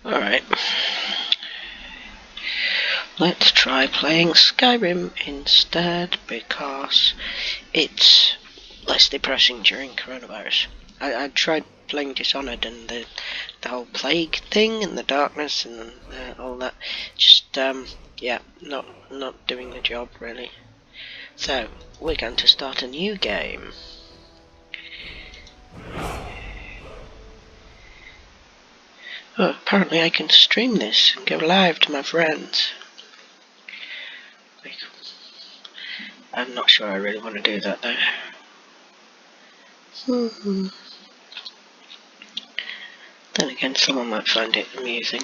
Alright. Let's try playing Skyrim instead, because it's less depressing during coronavirus. I tried playing Dishonored and the whole plague thing and the darkness and all that. Just, yeah, not doing the job really. So, we're going to start a new game. Oh, apparently I can stream this and go live to my friends. I'm not sure I really want to do that though. Then again, someone might find it amusing.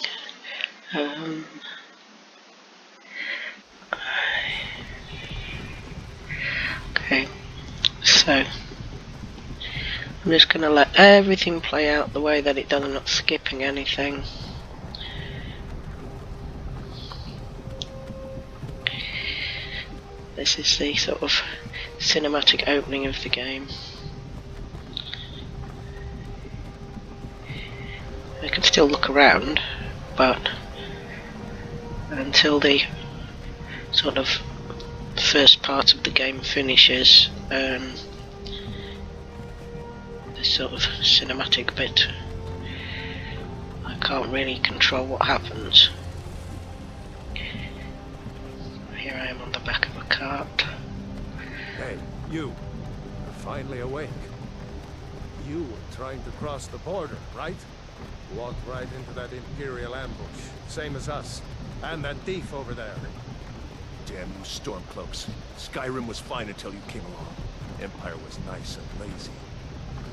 Okay, so I'm just going to let everything play out the way that it does. I'm not skipping anything. This is the sort of cinematic opening of the game. I can still look around, but until the sort of first part of the game finishes, the sort of cinematic bit, I can't really control what happens. Here I am on the back of a cart. Hey, you. You're finally awake. You were trying to cross the border, right? Walked right into that Imperial ambush, same as us. And that thief over there. Damn you Stormcloaks. Skyrim was fine until you came along. Empire was nice and lazy.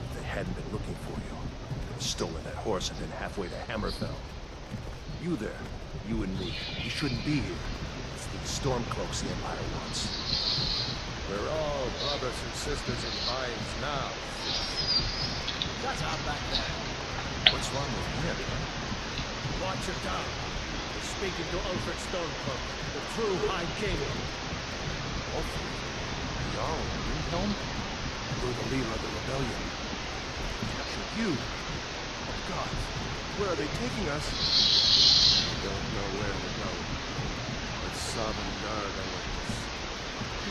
If they hadn't been looking for you, they'd have stolen that horse and been halfway to Hammerfell. You there, you and me, we shouldn't be here. It's the Stormcloaks the Empire wants. We're all brothers and sisters in minds now. Shut up back there. What's wrong with him? Watch it down. We're speaking to Ulfric Stormcloak, the true High King. Ulfric? Jarl Windhelm? You're the leader of the rebellion. Captured you. Oh God, where are they taking us? I don't know where we're going. But Sovngarde awaits.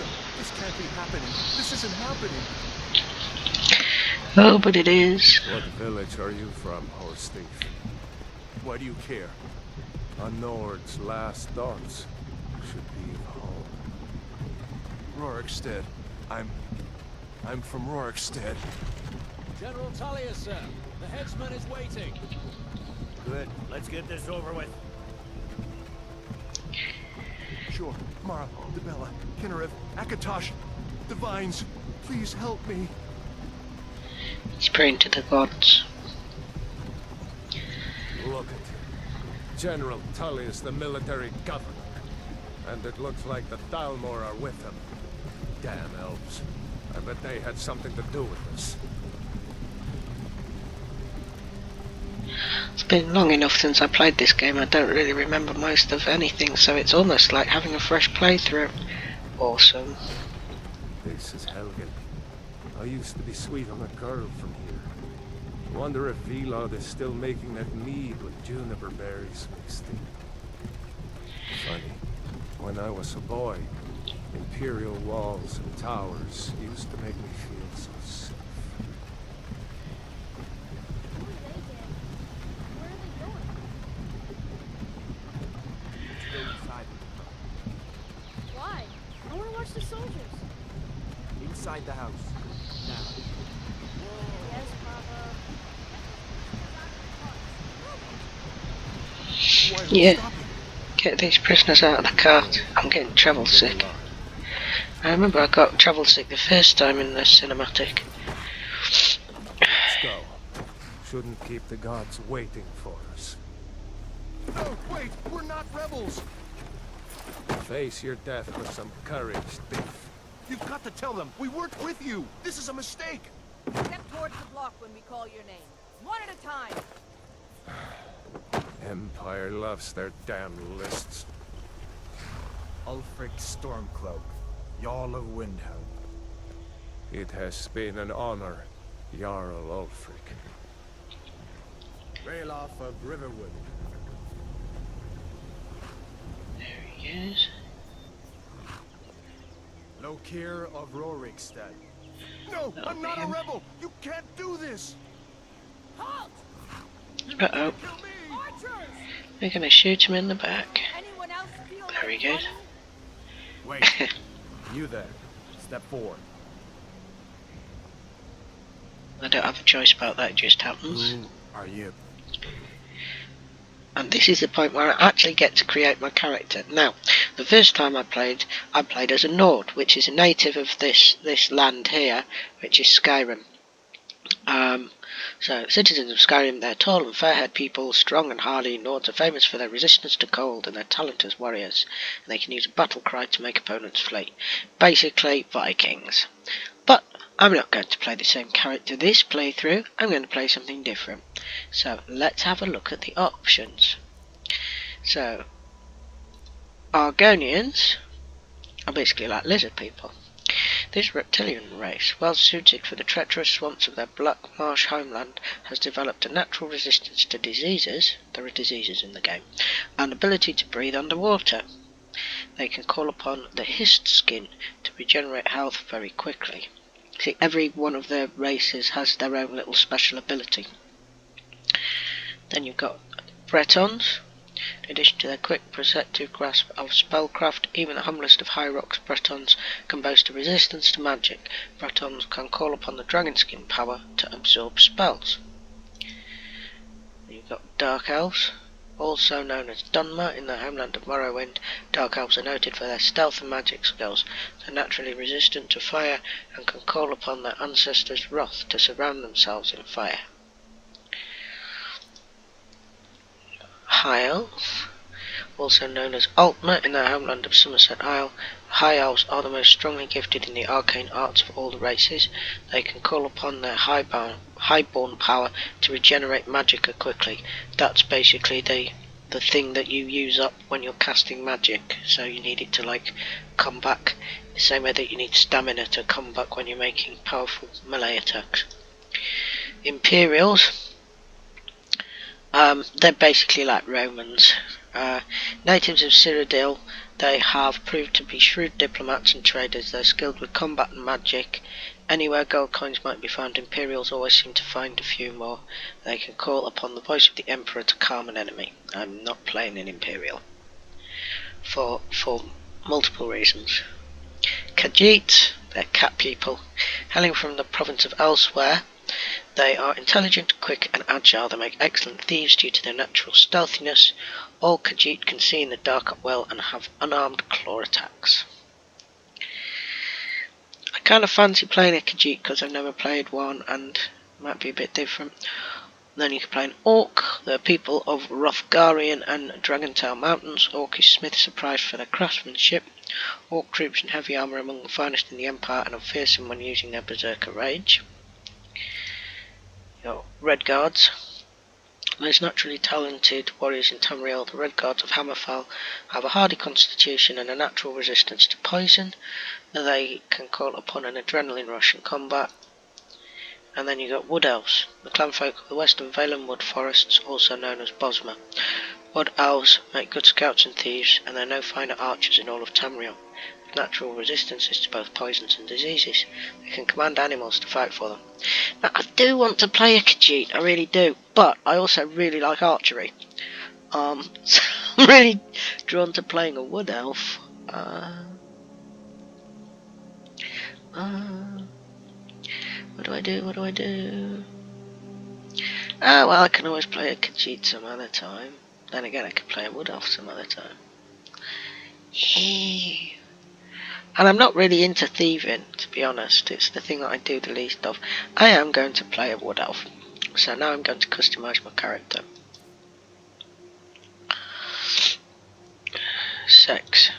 No, this can't be happening. This isn't happening. Oh, but it is. What village are you from, horse thief? Why do you care? A Nord's last thoughts should be of home. Rorikstead. I'm from Rorikstead. General Tullius, sir. The headsman is waiting. Good. Let's get this over with. Sure. Mara, Dibella, Kinnarev, Akatosh, the Vines. Please help me. He's praying to the gods. Look at him. General Tullius, the military governor. And it looks like the Thalmor are with him. Damn elves. I bet they had something to do with this. It's been long enough since I played this game, I don't really remember most of anything, so it's almost like having a fresh playthrough. Awesome. This is Helgen. I used to be sweet on a girl from here. Wonder if Vilod is still making that mead with juniper berries mixed in. Funny, when I was a boy, Imperial walls and towers used to make me feel so safe. Why? I want to watch the soldiers. Inside the house. Now. Yes, Papa. Why are we Yeah. stopping? Get these prisoners out of the cart. I'm getting travel sick. I remember I got travel sick the first time in the cinematic. Let's go. Shouldn't keep the gods waiting for us. No, wait! We're not rebels! Face your death with some courage, thief. You've got to tell them! We weren't with you! This is a mistake! Step towards the block when we call your name. One at a time. Empire loves their damn lists. Ulfric Stormcloak, Jarl of Windhelm. It has been an honor, Jarl Ulfric. Ralof of Riverwood. Yes. Lokir of Rorikstead. No, That'll I'm be not a him. rebel! You can't do this! Halt! You're not Uh-oh. gonna kill me! Archers! We're gonna shoot him in the back. Anyone else feel Very like good. running? Wait, you there. Step forward. I don't have a choice about that, it just happens. Who are you? And this is the point where I actually get to create my character. Now, the first time I played as a Nord, which is a native of this land here, which is Skyrim. So, citizens of Skyrim, they're tall and fair-haired people, strong and hardy. Nords are famous for their resistance to cold and their talent as warriors. And they can use a battle cry to make opponents flee. Basically, Vikings. But I'm not going to play the same character this playthrough. I'm going to play something different. So, let's have a look at the options. So, Argonians are basically like lizard people. This reptilian race, well suited for the treacherous swamps of their black marsh homeland, has developed a natural resistance to diseases, there are diseases in the game, and ability to breathe underwater. They can call upon the hist skin to regenerate health very quickly. See, every one of their races has their own little special ability. Then you've got Bretons. In addition to their quick, perceptive grasp of spellcraft, even the humblest of High Rock's Bretons can boast a resistance to magic. Bretons can call upon the Dragonskin power to absorb spells. You've got Dark Elves, also known as Dunmer in the homeland of Morrowind. Dark Elves are noted for their stealth and magic skills. They're naturally resistant to fire and can call upon their ancestors' wrath to surround themselves in fire. High Elves, also known as Altmer in their homeland of Somerset Isle. High Elves are the most strongly gifted in the arcane arts of all the races. They can call upon their highborn power to regenerate magicka quickly. That's basically the thing that you use up when you're casting magic, so you need it to like come back the same way that you need stamina to come back when you're making powerful melee attacks. Imperials, they're basically like Romans. Natives of Cyrodiil, they have proved to be shrewd diplomats and traders. They're skilled with combat and magic. Anywhere gold coins might be found, Imperials always seem to find a few more. They can call upon the voice of the Emperor to calm an enemy. I'm not playing an Imperial for multiple reasons. Khajiit, they're cat people. Hailing from the province of Elsewhere, they are intelligent, quick and agile. They make excellent thieves due to their natural stealthiness. All Khajiit can see in the dark at will and have unarmed claw attacks. I kind of fancy playing a Khajiit because I've never played one and it might be a bit different. Then you can play an Orc. They're people of Hrothgarian and Dragontail Mountains. Orc is smiths are prized for their craftsmanship. Orc troops in heavy armour among the finest in the Empire and are fearsome when using their berserker rage. Your Red Guards. Most naturally talented warriors in Tamriel, the Red Guards of Hammerfell have a hardy constitution and a natural resistance to poison. They can call upon an adrenaline rush in combat. And then you got Wood Elves, the clanfolk of the Western Valen Wood Forests, also known as Bosmer. Wood Elves make good scouts and thieves, and they're no finer archers in all of Tamriel. With natural resistances to both poisons and diseases, they can command animals to fight for them. Now, I do want to play a Khajiit, I really do, but I also really like archery. So I'm really drawn to playing a Wood Elf. What do I do? What do I do? Oh, well, I can always play a Khajiit some other time. Then again, I could play a Wood Elf some other time. Yeah. And I'm not really into thieving, to be honest. It's the thing that I do the least of. I am going to play a Wood Elf. So now I'm going to customise my character. Sex.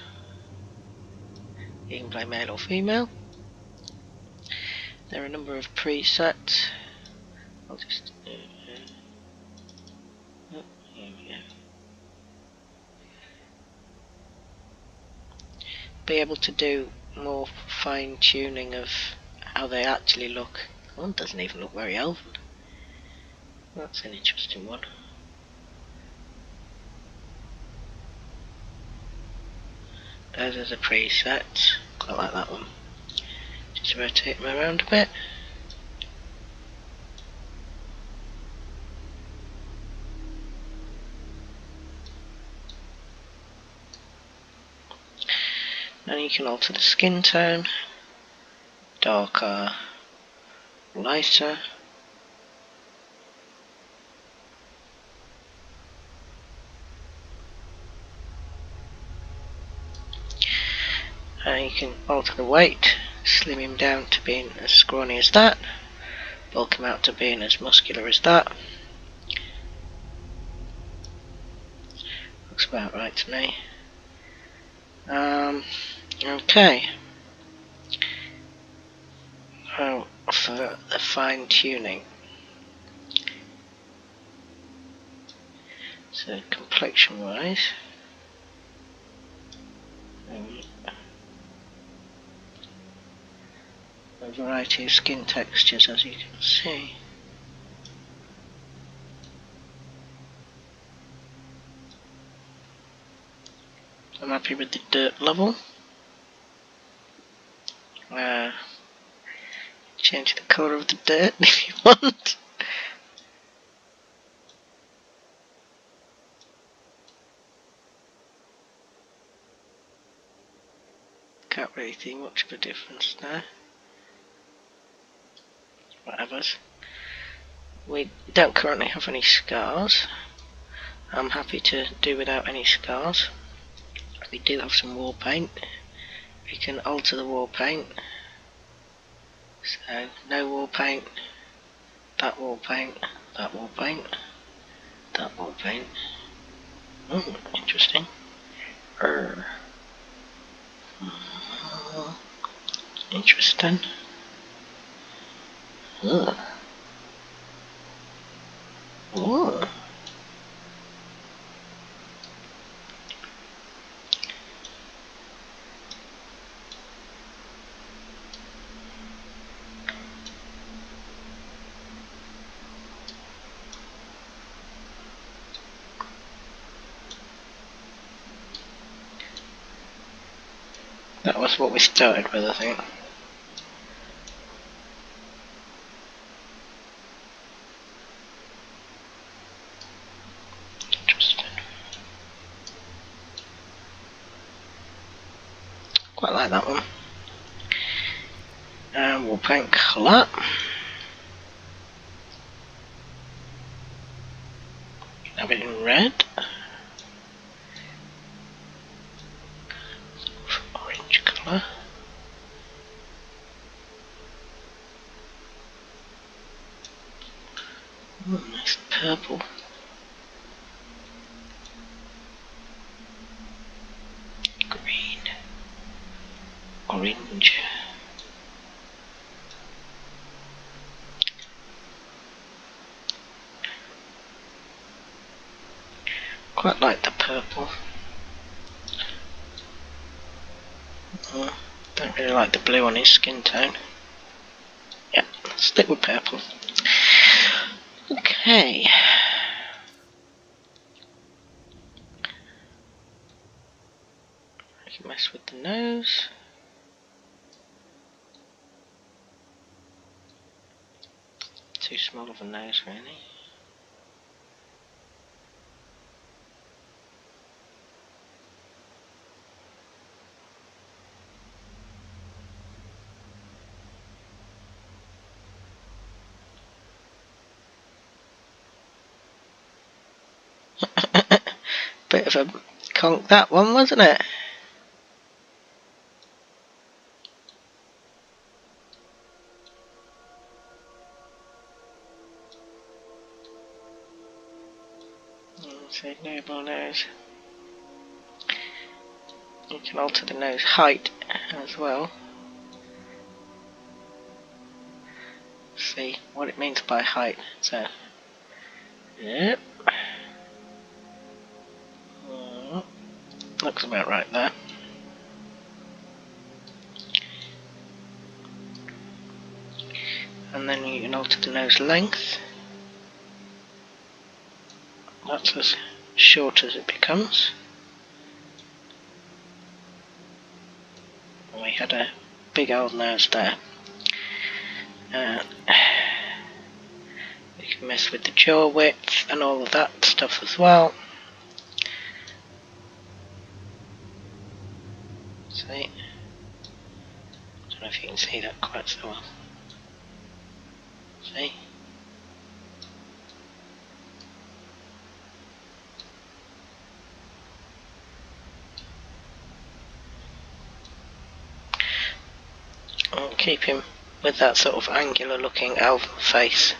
You can play male or female. There are a number of presets. I'll just oh, here we go. Be able to do more fine tuning of how they actually look. One doesn't even look very elven. That's an interesting one. Those are the presets. Quite like that one. Just rotate them around a bit. And you can alter the skin tone. Darker, lighter. You can alter the weight, slim him down to being as scrawny as that, bulk him out to being as muscular as that. Looks about right to me. Okay. Now for the fine tuning. So complexion wise, a variety of skin textures, as you can see. I'm happy with the dirt level. Change the colour of the dirt if you want. Can't really see much of a difference there. Whatever. We don't currently have any scars. I'm happy to do without any scars. We do have some wall paint. We can alter the wall paint. So no wall paint, that wall paint, that wall paint, that wall paint. Interesting. Interesting. Ooh. That was what we started with, I think. Interesting. Quite like that one. And we'll paint colour. Have it in red. Orange colour. Nice purple. Green. Orange. Quite like the purple. Don't really like the blue on his skin tone. Yeah, stick with purple. Okay. I can mess with the nose. Too small of a nose, really. Bit of a conk that one, wasn't it? So noble nose. You can alter the nose height as well. See what it means by height. So, yep. Looks about right there. And then you can alter the nose length. That's as short as it becomes. had a big old nose there. We can mess with the jaw width and all of that stuff as well. See? Don't know if you can see that quite so well. See? I'll keep him with that sort of angular looking elven face.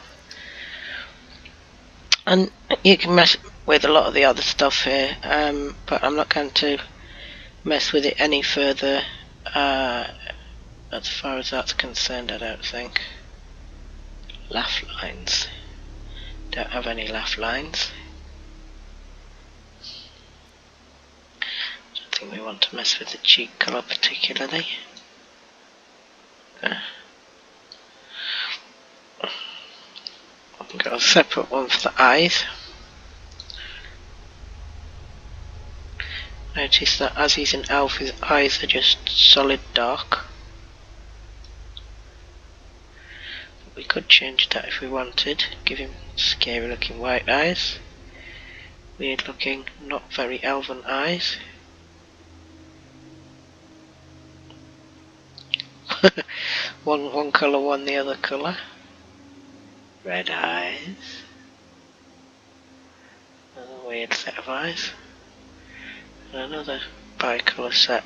And you can mess with a lot of the other stuff here, but I'm not going to mess with it any further as far as that's concerned, I don't think. Laugh lines. Don't have any laugh lines. Don't think we want to mess with the cheek colour particularly. Got a separate one for the eyes. Notice that as he's an elf, his eyes are just solid dark. We could change that if we wanted. Give him scary looking white eyes. Weird looking, not very elven eyes. one colour, one the other colour. Red eyes. Another weird set of eyes. And another bi-colour set.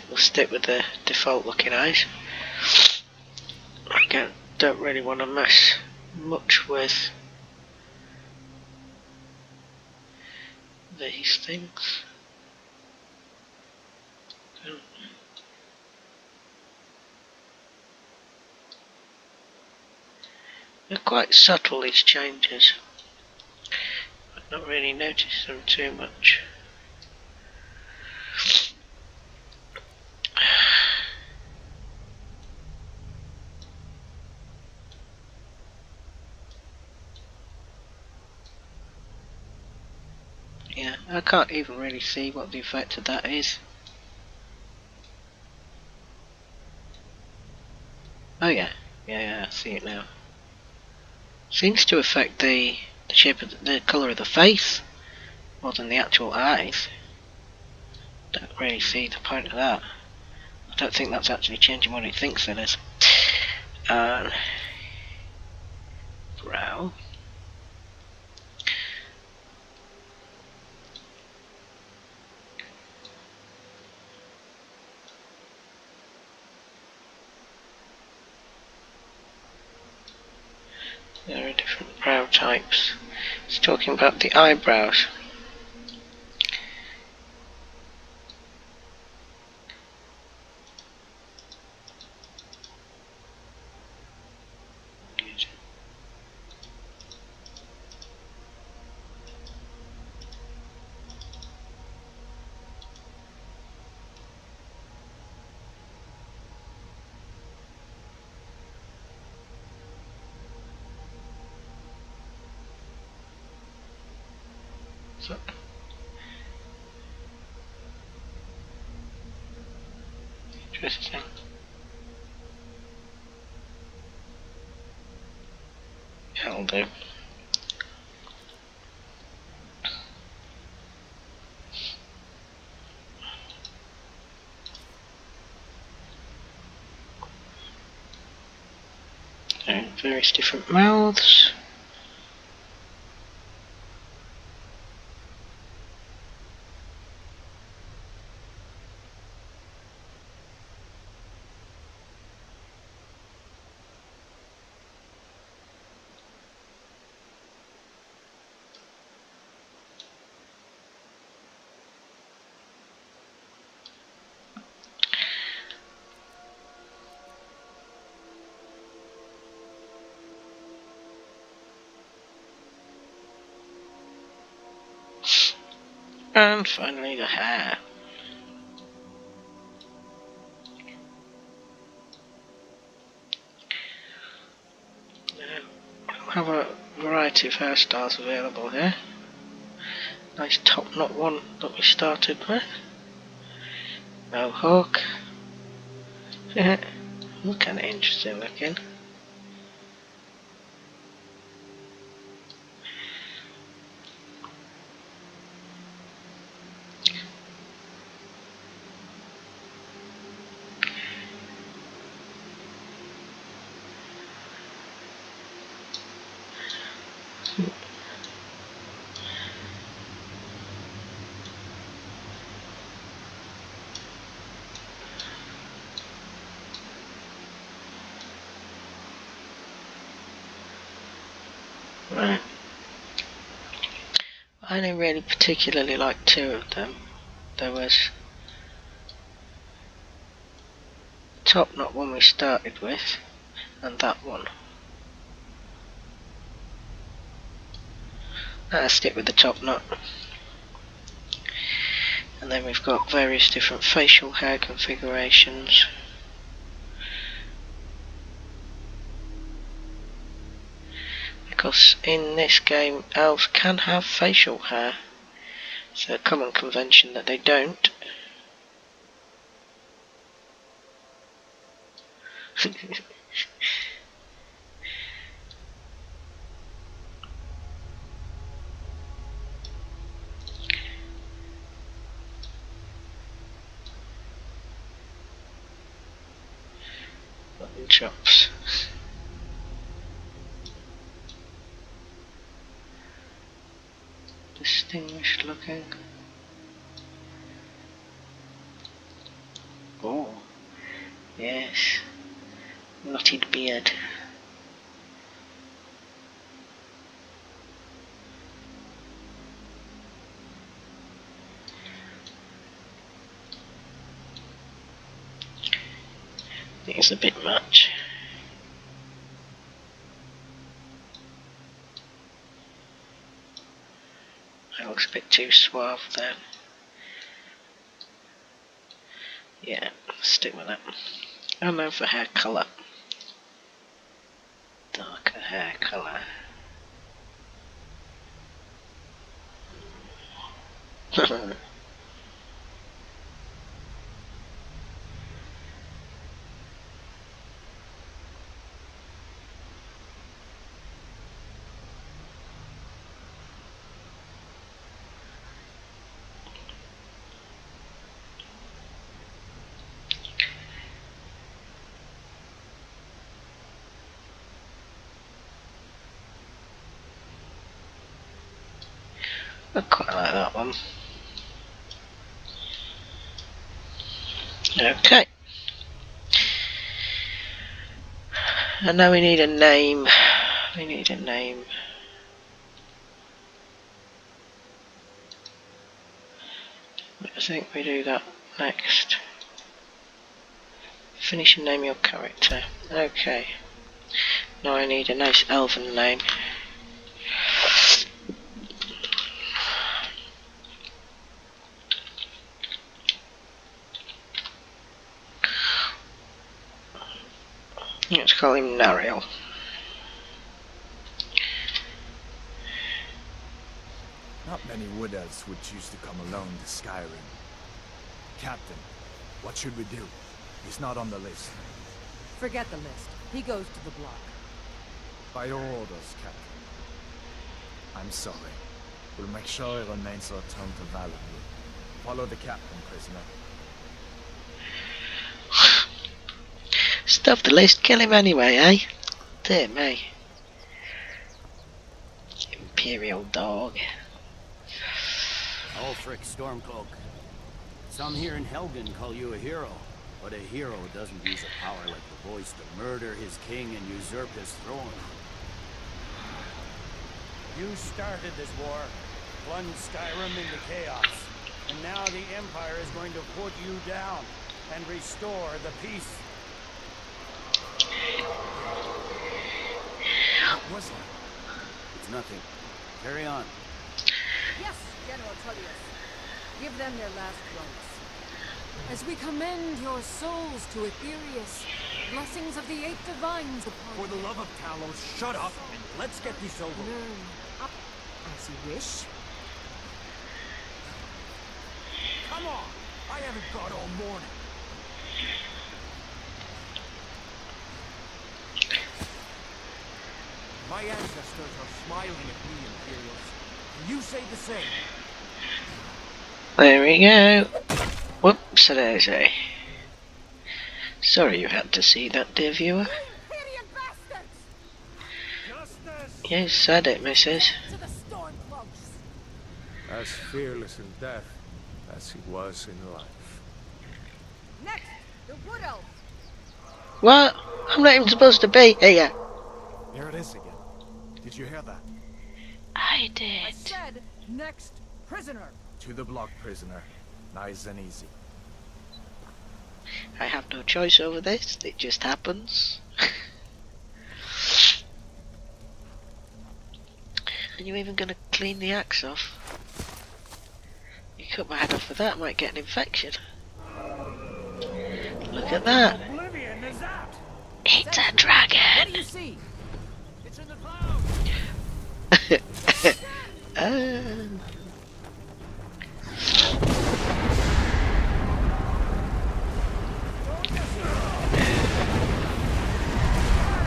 We'll stick with the default looking eyes. Again, don't really want to mess much with these things. They're quite subtle, these changes. I've not really noticed them too much. Yeah, I can't even really see what the effect of that is. Oh yeah, I see it now. Seems to affect the shape of the colour of the face more than the actual eyes. Don't really see the point of that. I don't think that's actually changing what it thinks it is. Brow. There are different brow types. It's talking about the eyebrows. So, interesting. That'll do. Various different mouths. And finally the hair. We have a variety of hairstyles available here. Nice top knot one that we started with. Mohawk. Look kind of interesting looking. Right. I didn't really particularly like two of them. There was the top knot one we started with, and that one. I'll stick with the top knot. And then we've got various different facial hair configurations. Because in this game, elves can have facial hair. It's a common convention that they don't. Mutton chops. Distinguished looking. Oh, yes. Knotted beard. I think it's a bit much. That looks a bit too suave there. Yeah, stick with that. And then for hair colour. Darker hair colour. I quite like that one. Okay. And now we need a name. We need a name. I think we do that next. Finish and name your character. Okay. Now I need a nice elven name. Let's call him Nariel. Not many wood elves would choose to come alone to Skyrim. Captain, what should we do? He's not on the list. Forget the list. He goes to the block. By your orders, Captain. I'm sorry. We'll make sure he remains returned to Valor. Follow the captain, prisoner. Stuff the list, kill him anyway, eh? Dear me. Imperial dog. Ulfric Stormcloak. Some here in Helgen call you a hero, but a hero doesn't use a power like the voice to murder his king and usurp his throne. You started this war, plunged Skyrim into chaos, and now the Empire is going to put you down and restore the peace. What was it? It's nothing. Carry on. Yes, General Tullius. Give them their last rites. As we commend your souls to Aetherius, blessings of the 8 divines upon For the love of Talos, shut up and let's get this over. Learn up as you wish. Come on! I haven't got all morning. My ancestors are smiling at me, Imperials. Can you say the same? There we go. Whoops, daisy. Sorry you had to see that, dear viewer. Idiot bastards! Justice! You said it, missus. To the Stormcloaks! As fearless in death as he was in life. Next, the Wood Elves! What? I'm not even supposed to be here. Here it is again. Did you hear that? I I did. said, next prisoner! To the block, prisoner. Nice and easy. I have no choice over this. It just happens. Are you even gonna clean the axe off? You cut my head off with that, I might get an infection. Look at that. Oblivion is that? It's a What do dragon. you see? It's in the clouds.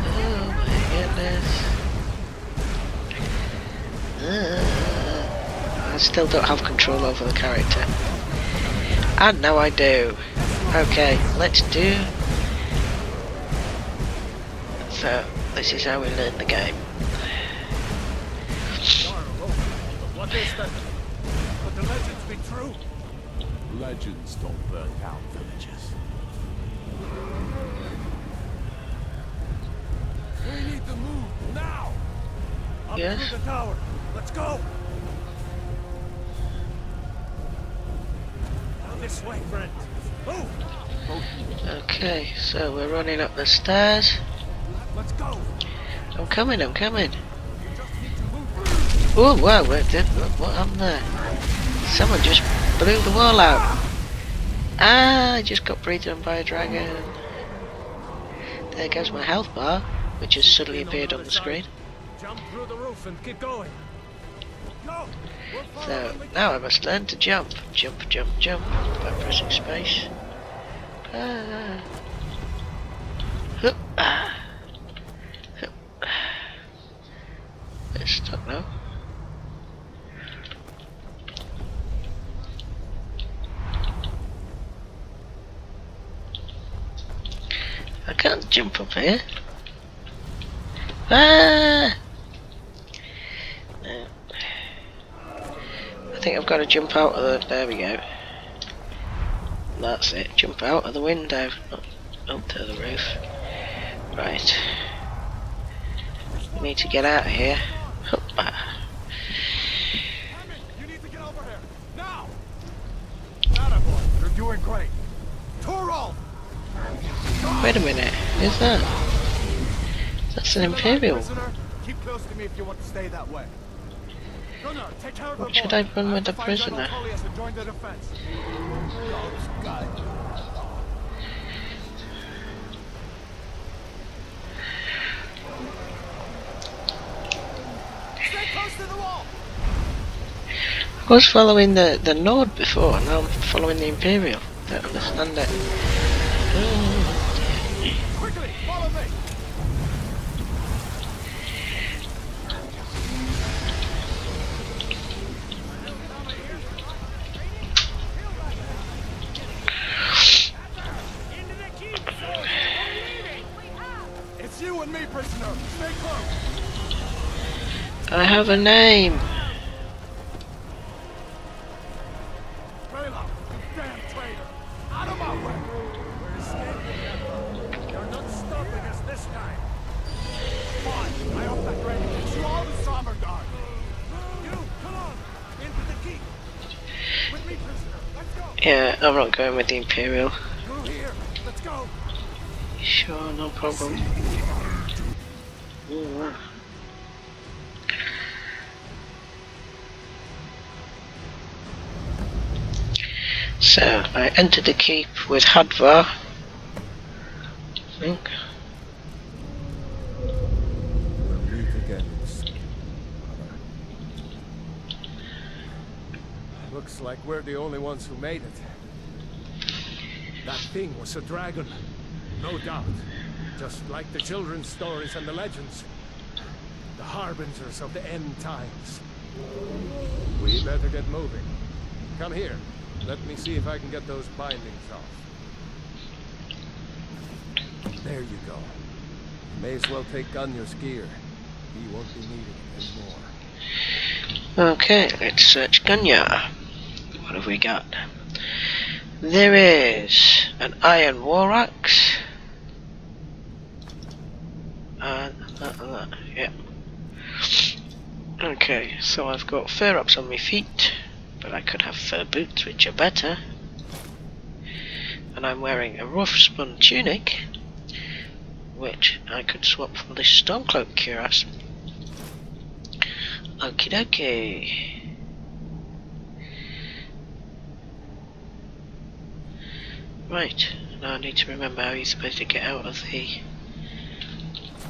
Oh my goodness. I still don't have control over the character. And now I do. Okay, let's do. So, this is how we learn the game. What is that? Could the legends be true? Legends don't burn down villages. We need to move now. Up Yes? through the tower. Let's go. Now this way, friend. Move. Okay, so we're running up the stairs. Let's go. I'm coming. You just need to move. Oh wow, what happened there? Someone just blew the wall out. Ah, I just got breathed on by a dragon. There goes my health bar, which has suddenly appeared on the screen. Jump through the roof and keep going. Go. We're So following the now I must learn to jump. Jump by pressing space. Hup, ah. Hup. It's stuck now. I can't jump up here. Ah! No. I think I've got to jump out of the. There we go. That's it. Jump out of the window. Up to the roof. Right. Need to get out of here. Hoppa. You need to get over here. Now! Attaboy, you're doing great. Torol! Wait a minute. Who's that? That's an Imperial. Prisoner, keep close to me if you want to stay that way. Gunnar, take care of the What should boy. I run with have to the find prisoner? General Tullius and join the defense. God's God. Stay close to the wall. I was following the Nord before, now I'm following the Imperial. Don't understand it. Quickly, follow me. into the keep. Soldiers. We're leaving. It's you and me, prisoner. Stay close. I have a name. Rayla, you damn traitor. Out of my way. We're escaping. You're not stopping us this time. Fine. I hope that rain gets you all the stronger guard. You, come on. Into the keep. With me, prisoner. Let's go. Yeah, I'm not going with the Imperial. Through here. Let's go. Sure, no problem. Ooh. So, I entered the keep with Hadvar, I think. We'll meet again soon. Looks like we're the only ones who made it. That thing was a dragon, no doubt. Just like the children's stories and the legends. The harbingers of the end times. We better get moving. Come here. Let me see if I can get those bindings off. There you go. May as well take Gunya's gear. He won't be needing it anymore. Okay, let's search Gunya. What have we got? There is an iron war axe. And that, yeah. Okay, so I've got fur ups on my feet, but I could have fur boots, which are better. And I'm wearing a rough spun tunic, which I could swap for this Stormcloak cuirass. Okie dokie. Right, now I need to remember how you're supposed to get out of the...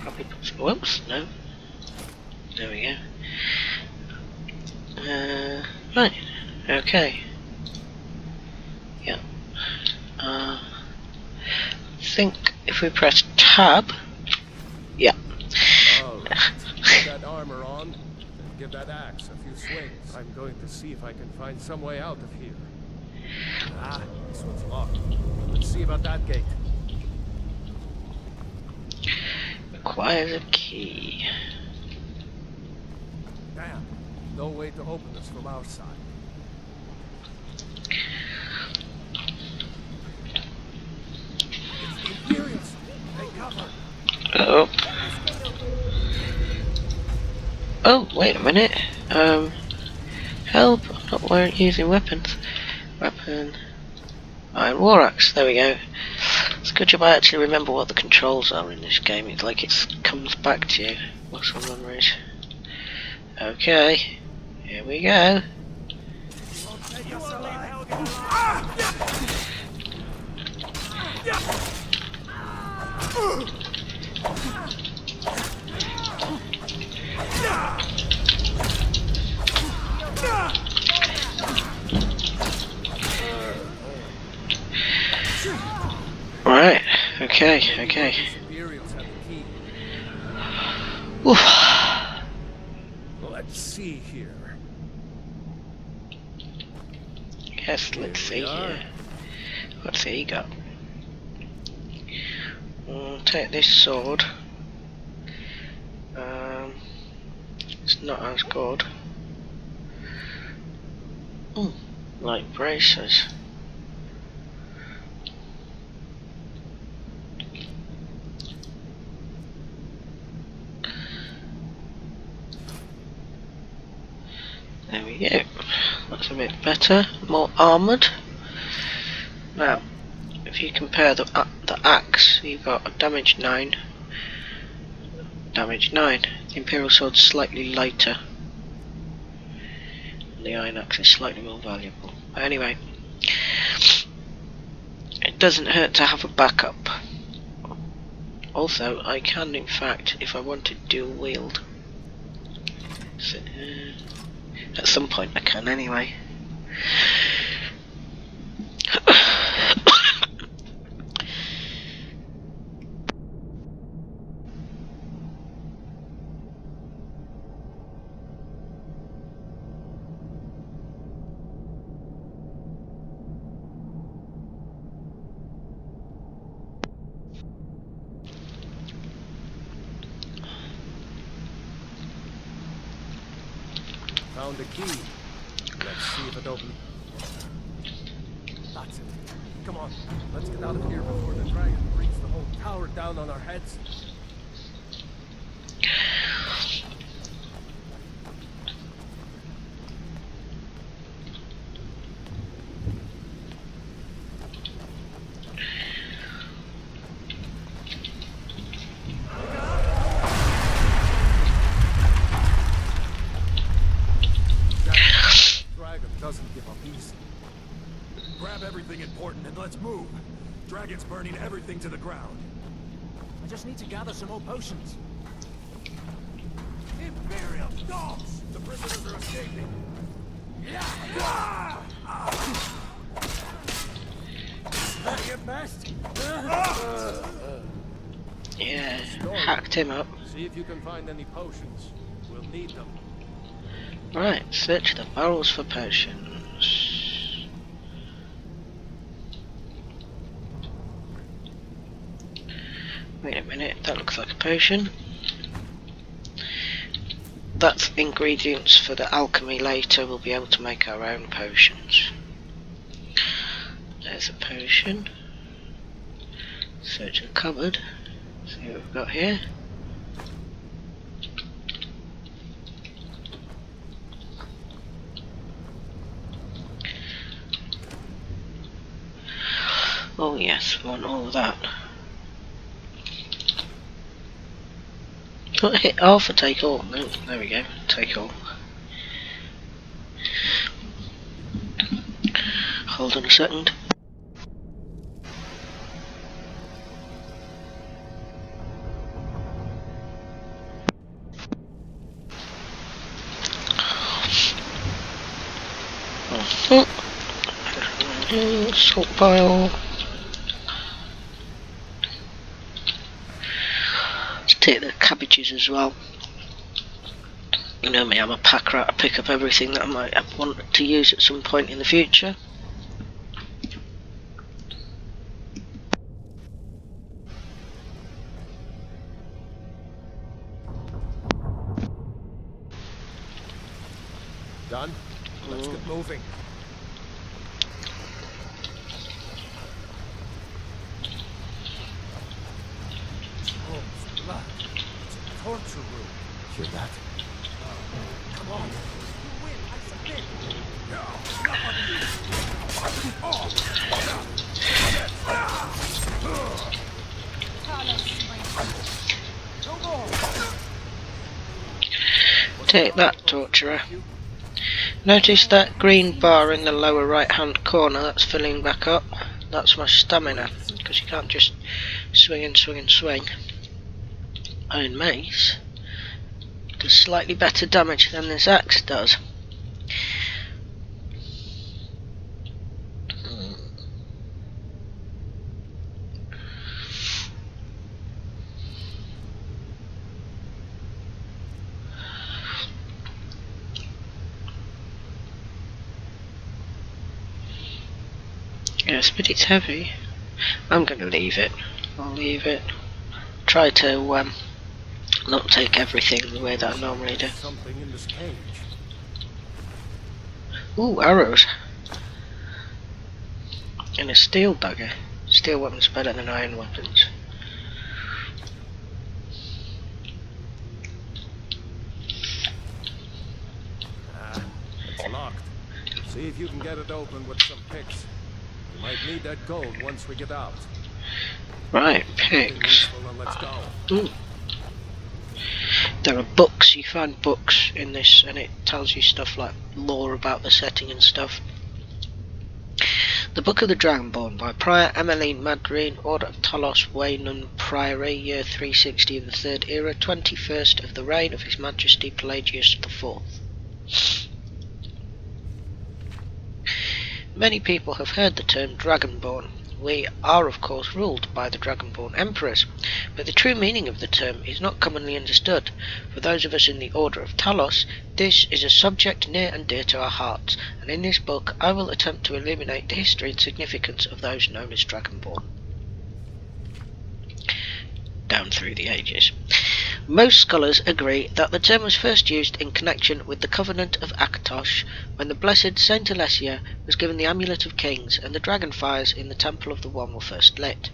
Probably... Whoops, no. There we go. Right, okay. Yeah. I think if we press tab... Yeah. Alright, put that armor on, and give that axe a few swings. I'm going to see if I can find some way out of here. Ah, this one's locked. Let's see about that gate. Requires a key. Damn, no way to open this from our side. It's the Imperials! Take cover! Oh. Oh, wait a minute. Help! I'm not wearing using weapons. Weapon. Iron war axe. There we go. It's a good job I actually remember what the controls are in this game. It's like it comes back to you. Muscle memories. Okay. Here we go. Right, okay. Oof. Let's see here. Yes, let's see here. What's he got? Take this sword. It's not as good. Like braces. There we go. That's a bit better. More armoured. Now, if you compare the axe, you've got a damage 9. Damage 9. The Imperial sword's slightly lighter. And the iron axe is slightly more valuable. But anyway, it doesn't hurt to have a backup. Also, I can, in fact, if I wanted, dual wield. So, at some point I can anyway. Found a key. Let's see if it opens. That's it. Come on, let's get out of here before the dragon brings the whole tower down on our heads. Doesn't give up easy. Grab everything important and let's move. Dragon's burning everything to the ground. I just need to gather some more potions. Imperial dogs! The prisoners are escaping. That your best? Yeah, Store them. hacked him up. See if you can find any potions. We'll need them. Right, search the barrels for potions. Wait a minute, that looks like a potion. That's ingredients for the alchemy later. We'll be able to make our own potions. There's a potion. Search the cupboard. See what we've got here. Oh yes, we want all of that. Not hit half or take all. No, there we go. Take all. Hold on a second. Salt pile. Let's take the cabbages as well. You know me, I'm a pack rat. I pick up everything that I might want to use at some point in the future. Done? Let's get moving. Oh, blood. It's a torture room. Hear that? Come on. You win. I submit. No more. Take that, torturer. Notice that green bar in the lower right hand corner that's filling back up? That's my stamina, because you can't just swing and swing and swing. Iron Mace does slightly better damage than this axe does. Yes, but it's heavy. I'm going to leave it. I'll leave it. Try to not take everything the way that I normally do. Something in this cage. Ooh, arrows. And a steel dagger. Steel weapons better than iron weapons. It's locked. See if you can get it open with some picks. We might need that gold once we get out. Right, Something picks. useful and let's go. Ooh. There are books, you find books in this, and it tells you stuff like lore about the setting and stuff. The Book of the Dragonborn by Prior Emmeline Madrine, Order of Talos, Waynon Priory, year 360 of the Third Era, 21st of the reign of His Majesty Pelagius IV. Many people have heard the term Dragonborn. We are of course ruled by the Dragonborn Emperors, but the true meaning of the term is not commonly understood. For those of us in the Order of Talos, this is a subject near and dear to our hearts, and in this book I will attempt to illuminate the history and significance of those known as Dragonborn. Down through the ages. Most scholars agree that the term was first used in connection with the Covenant of Akatosh, when the blessed Saint Alessia was given the Amulet of Kings and the dragon fires in the Temple of the One were first lit.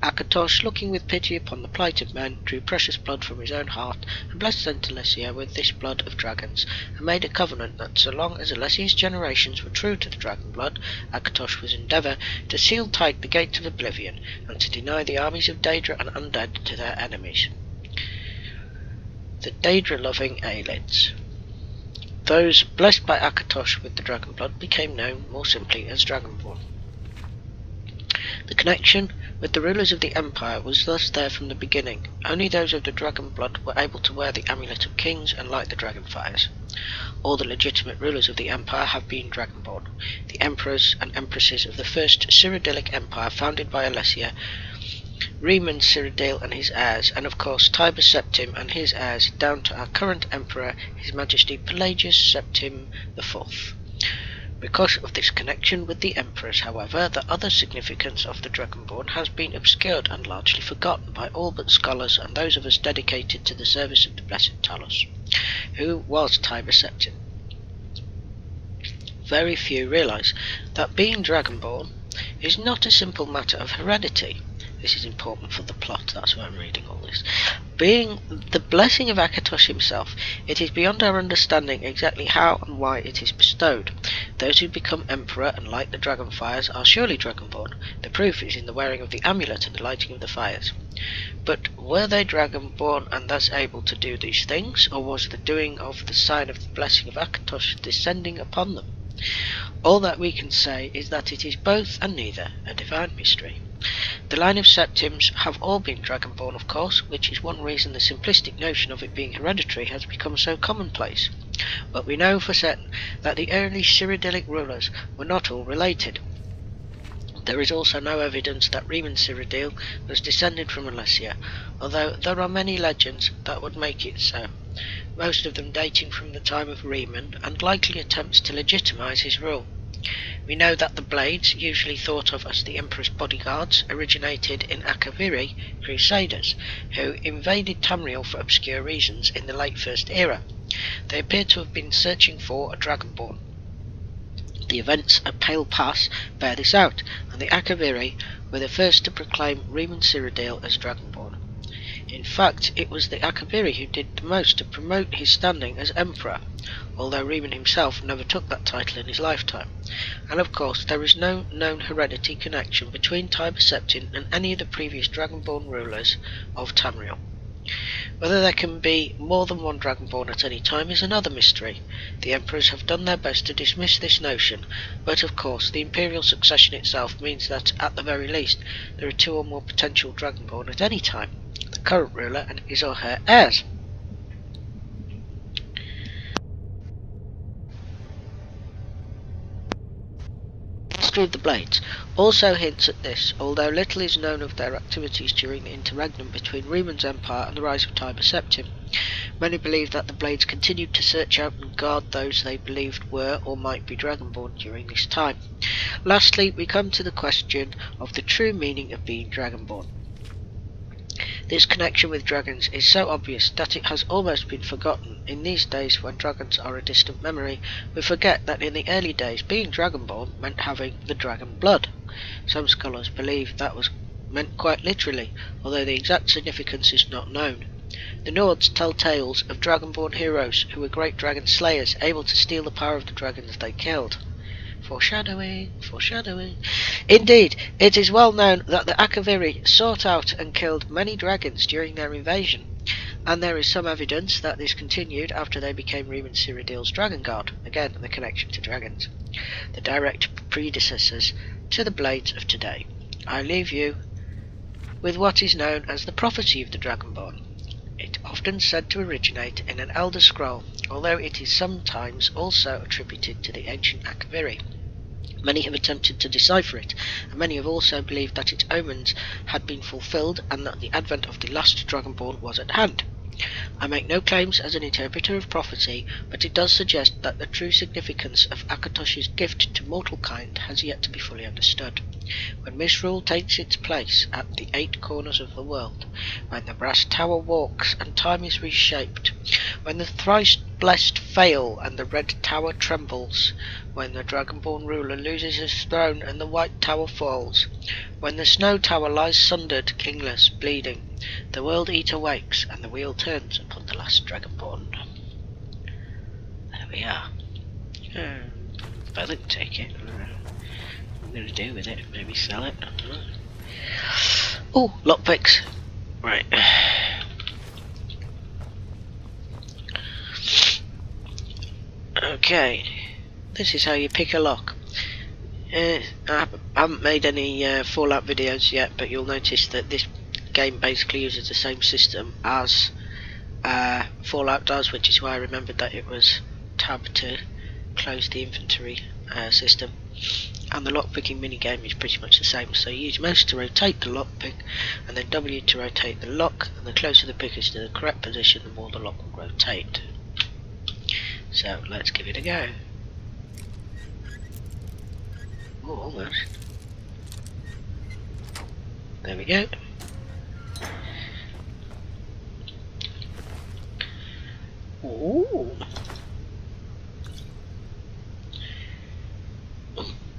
Akatosh, looking with pity upon the plight of men, drew precious blood from his own heart and blessed Saint Alessia with this blood of dragons, and made a covenant that so long as Alessia's generations were true to the dragon blood, Akatosh was endeavour to seal tight the gates of oblivion, and to deny the armies of Daedra and undead to their enemies. The Daedra-loving Aelids. Those blessed by Akatosh with the dragon blood became known more simply as Dragonborn. The connection with the rulers of the Empire was thus there from the beginning. Only those of the dragon blood were able to wear the Amulet of Kings and light the dragon fires. All the legitimate rulers of the Empire have been Dragonborn. The emperors and empresses of the first Cyrodiilic Empire, founded by Alessia, Riemann Cyrodiil and his heirs, and of course Tiber Septim and his heirs, down to our current Emperor, His Majesty Pelagius Septim IV. Because of this connection with the Emperors, however, the other significance of the Dragonborn has been obscured and largely forgotten by all but scholars and those of us dedicated to the service of the Blessed Talos. Who was Tiber Septim? Very few realise that being Dragonborn is not a simple matter of heredity. This is important for the plot, that's why I'm reading all this. Being the blessing of Akatosh himself, it is beyond our understanding exactly how and why it is bestowed. Those who become Emperor and light the dragon fires are surely Dragonborn. The proof is in the wearing of the amulet and the lighting of the fires. But were they Dragonborn and thus able to do these things, or was the doing of the sign of the blessing of Akatosh descending upon them? All that we can say is that it is both and neither, a divine mystery. The line of Septims have all been Dragonborn, of course, which is one reason the simplistic notion of it being hereditary has become so commonplace. But we know for certain that the early Cyrodiilic rulers were not all related. There is also no evidence that Riemann Cyrodiil was descended from Alesia, although there are many legends that would make it so, most of them dating from the time of Riemann and likely attempts to legitimise his rule. We know that the Blades, usually thought of as the Emperor's bodyguards, originated in Akaviri crusaders, who invaded Tamriel for obscure reasons in the late First Era. They appear to have been searching for a Dragonborn. The events at Pale Pass bear this out, and the Akaviri were the first to proclaim Riemann Cyrodiil as Dragonborn. In fact, it was the Akaviri who did the most to promote his standing as Emperor, although Riemann himself never took that title in his lifetime. And of course there is no known heredity connection between Tiber Septim and any of the previous Dragonborn rulers of Tamriel. Whether there can be more than one Dragonborn at any time is another mystery. The Emperors have done their best to dismiss this notion, but of course the imperial succession itself means that, at the very least, there are two or more potential Dragonborn at any time, the current ruler and his or her heirs. The history of the Blades also hints at this, although little is known of their activities during the interregnum between Riemann's empire and the rise of Tiber Septim. Many believe that the Blades continued to search out and guard those they believed were or might be Dragonborn during this time. Lastly, we come to the question of the true meaning of being Dragonborn. This connection with dragons is so obvious that it has almost been forgotten. In these days, when dragons are a distant memory, we forget that in the early days being Dragonborn meant having the dragon blood. Some scholars believe that was meant quite literally, although the exact significance is not known. The Nords tell tales of Dragonborn heroes who were great dragon slayers, able to steal the power of the dragons they killed. Foreshadowing, foreshadowing. Indeed, it is well known that the Akaviri sought out and killed many dragons during their invasion, and there is some evidence that this continued after they became Riemann Cyrodiil's Dragon Guard, again the connection to dragons, the direct predecessors to the Blades of today. I leave you with what is known as the prophecy of the Dragonborn. It often said to originate in an Elder Scroll, although it is sometimes also attributed to the ancient Akaviri. Many have attempted to decipher it, and many have also believed that its omens had been fulfilled and that the advent of the last Dragonborn was at hand. I make no claims as an interpreter of prophecy, but it does suggest that the true significance of Akatosh's gift to mortal kind has yet to be fully understood. When misrule takes its place at the 8 corners of the world, when the brass tower walks and time is reshaped, when the thrice blessed fail and the red tower trembles, when the Dragonborn ruler loses his throne and the white tower falls, when the snow tower lies sundered, kingless, bleeding, the world eater wakes and the wheel turns upon the last Dragonborn. There we are. I didn't take it. What I'm going to do with it? Maybe sell it? Oh, lockpicks. Right. Okay. This is how you pick a lock. I haven't made any Fallout videos yet, but you'll notice that this game basically uses the same system as Fallout does, which is why I remembered that it was tab to close the inventory system. and the lockpicking minigame is pretty much the same. So you use mouse to rotate the lockpick, and then W to rotate the lock, and the closer the pick is to the correct position, the more the lock will rotate. So let's give it a go. Oh, almost. There we go. Ooh.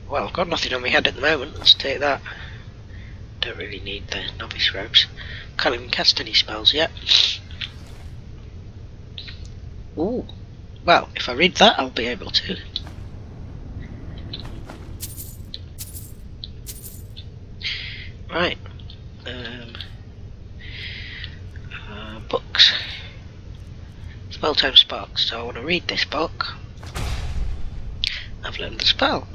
Well, I've got nothing on my head at the moment, let's take that. Don't really need the novice robes. Can't even cast any spells yet. Ooh. Well, if I read that, I'll be able to. Right. Books. Spelltime Sparks. So I want to read this book. I've learned the spell.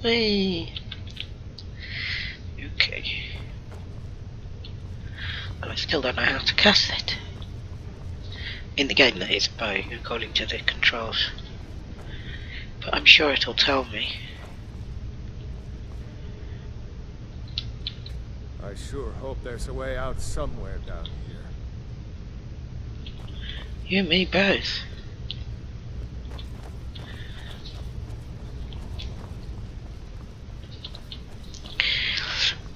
Hey. Okay. And I still don't know how to cast it. In the game, that is, according to the controls. But I'm sure it'll tell me. I sure hope there's a way out somewhere down here. You and me both.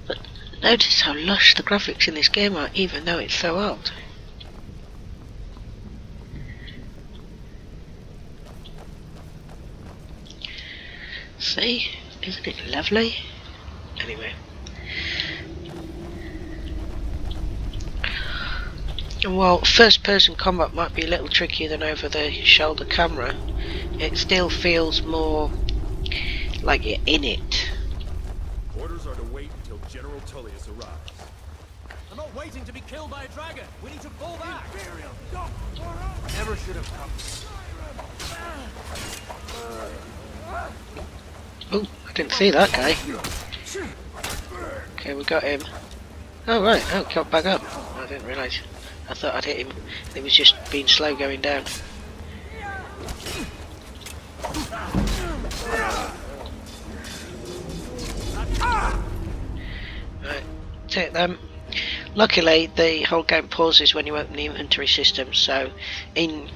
But notice how lush the graphics in this game are, even though it's so old. See? Isn't it lovely? Anyway. While first person combat might be a little trickier than over the shoulder camera, it still feels more like you're in it. Orders are to wait until General Tullius arrives. I'm not waiting to be killed by a dragon. We need to fall back. Never should have come. Oh, I didn't see that guy. Okay, we got him. Oh right, oh, got back up. I didn't realise. I thought I'd hit him. It was just being slow going down. Right, take them. Luckily, the whole game pauses when you open the inventory system, so in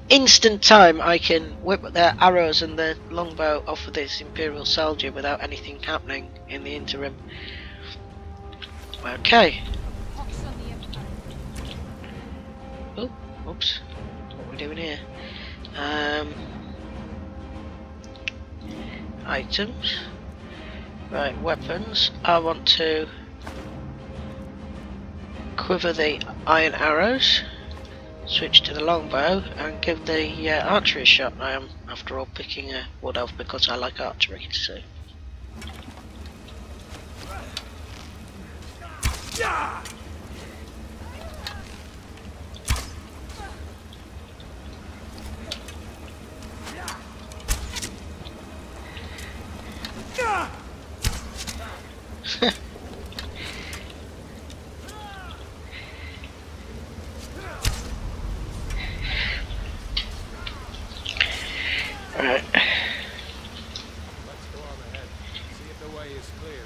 instant time I can whip the arrows and the longbow off of this Imperial soldier without anything happening in the interim. Okay. Oh, oops. What are we doing here? Items. Right, weapons. I want to quiver the iron arrows, switch to the longbow, and give the archery a shot. I am, after all, picking a wood elf because I like archery, so. Right. Let's go on ahead. See if the way is clear.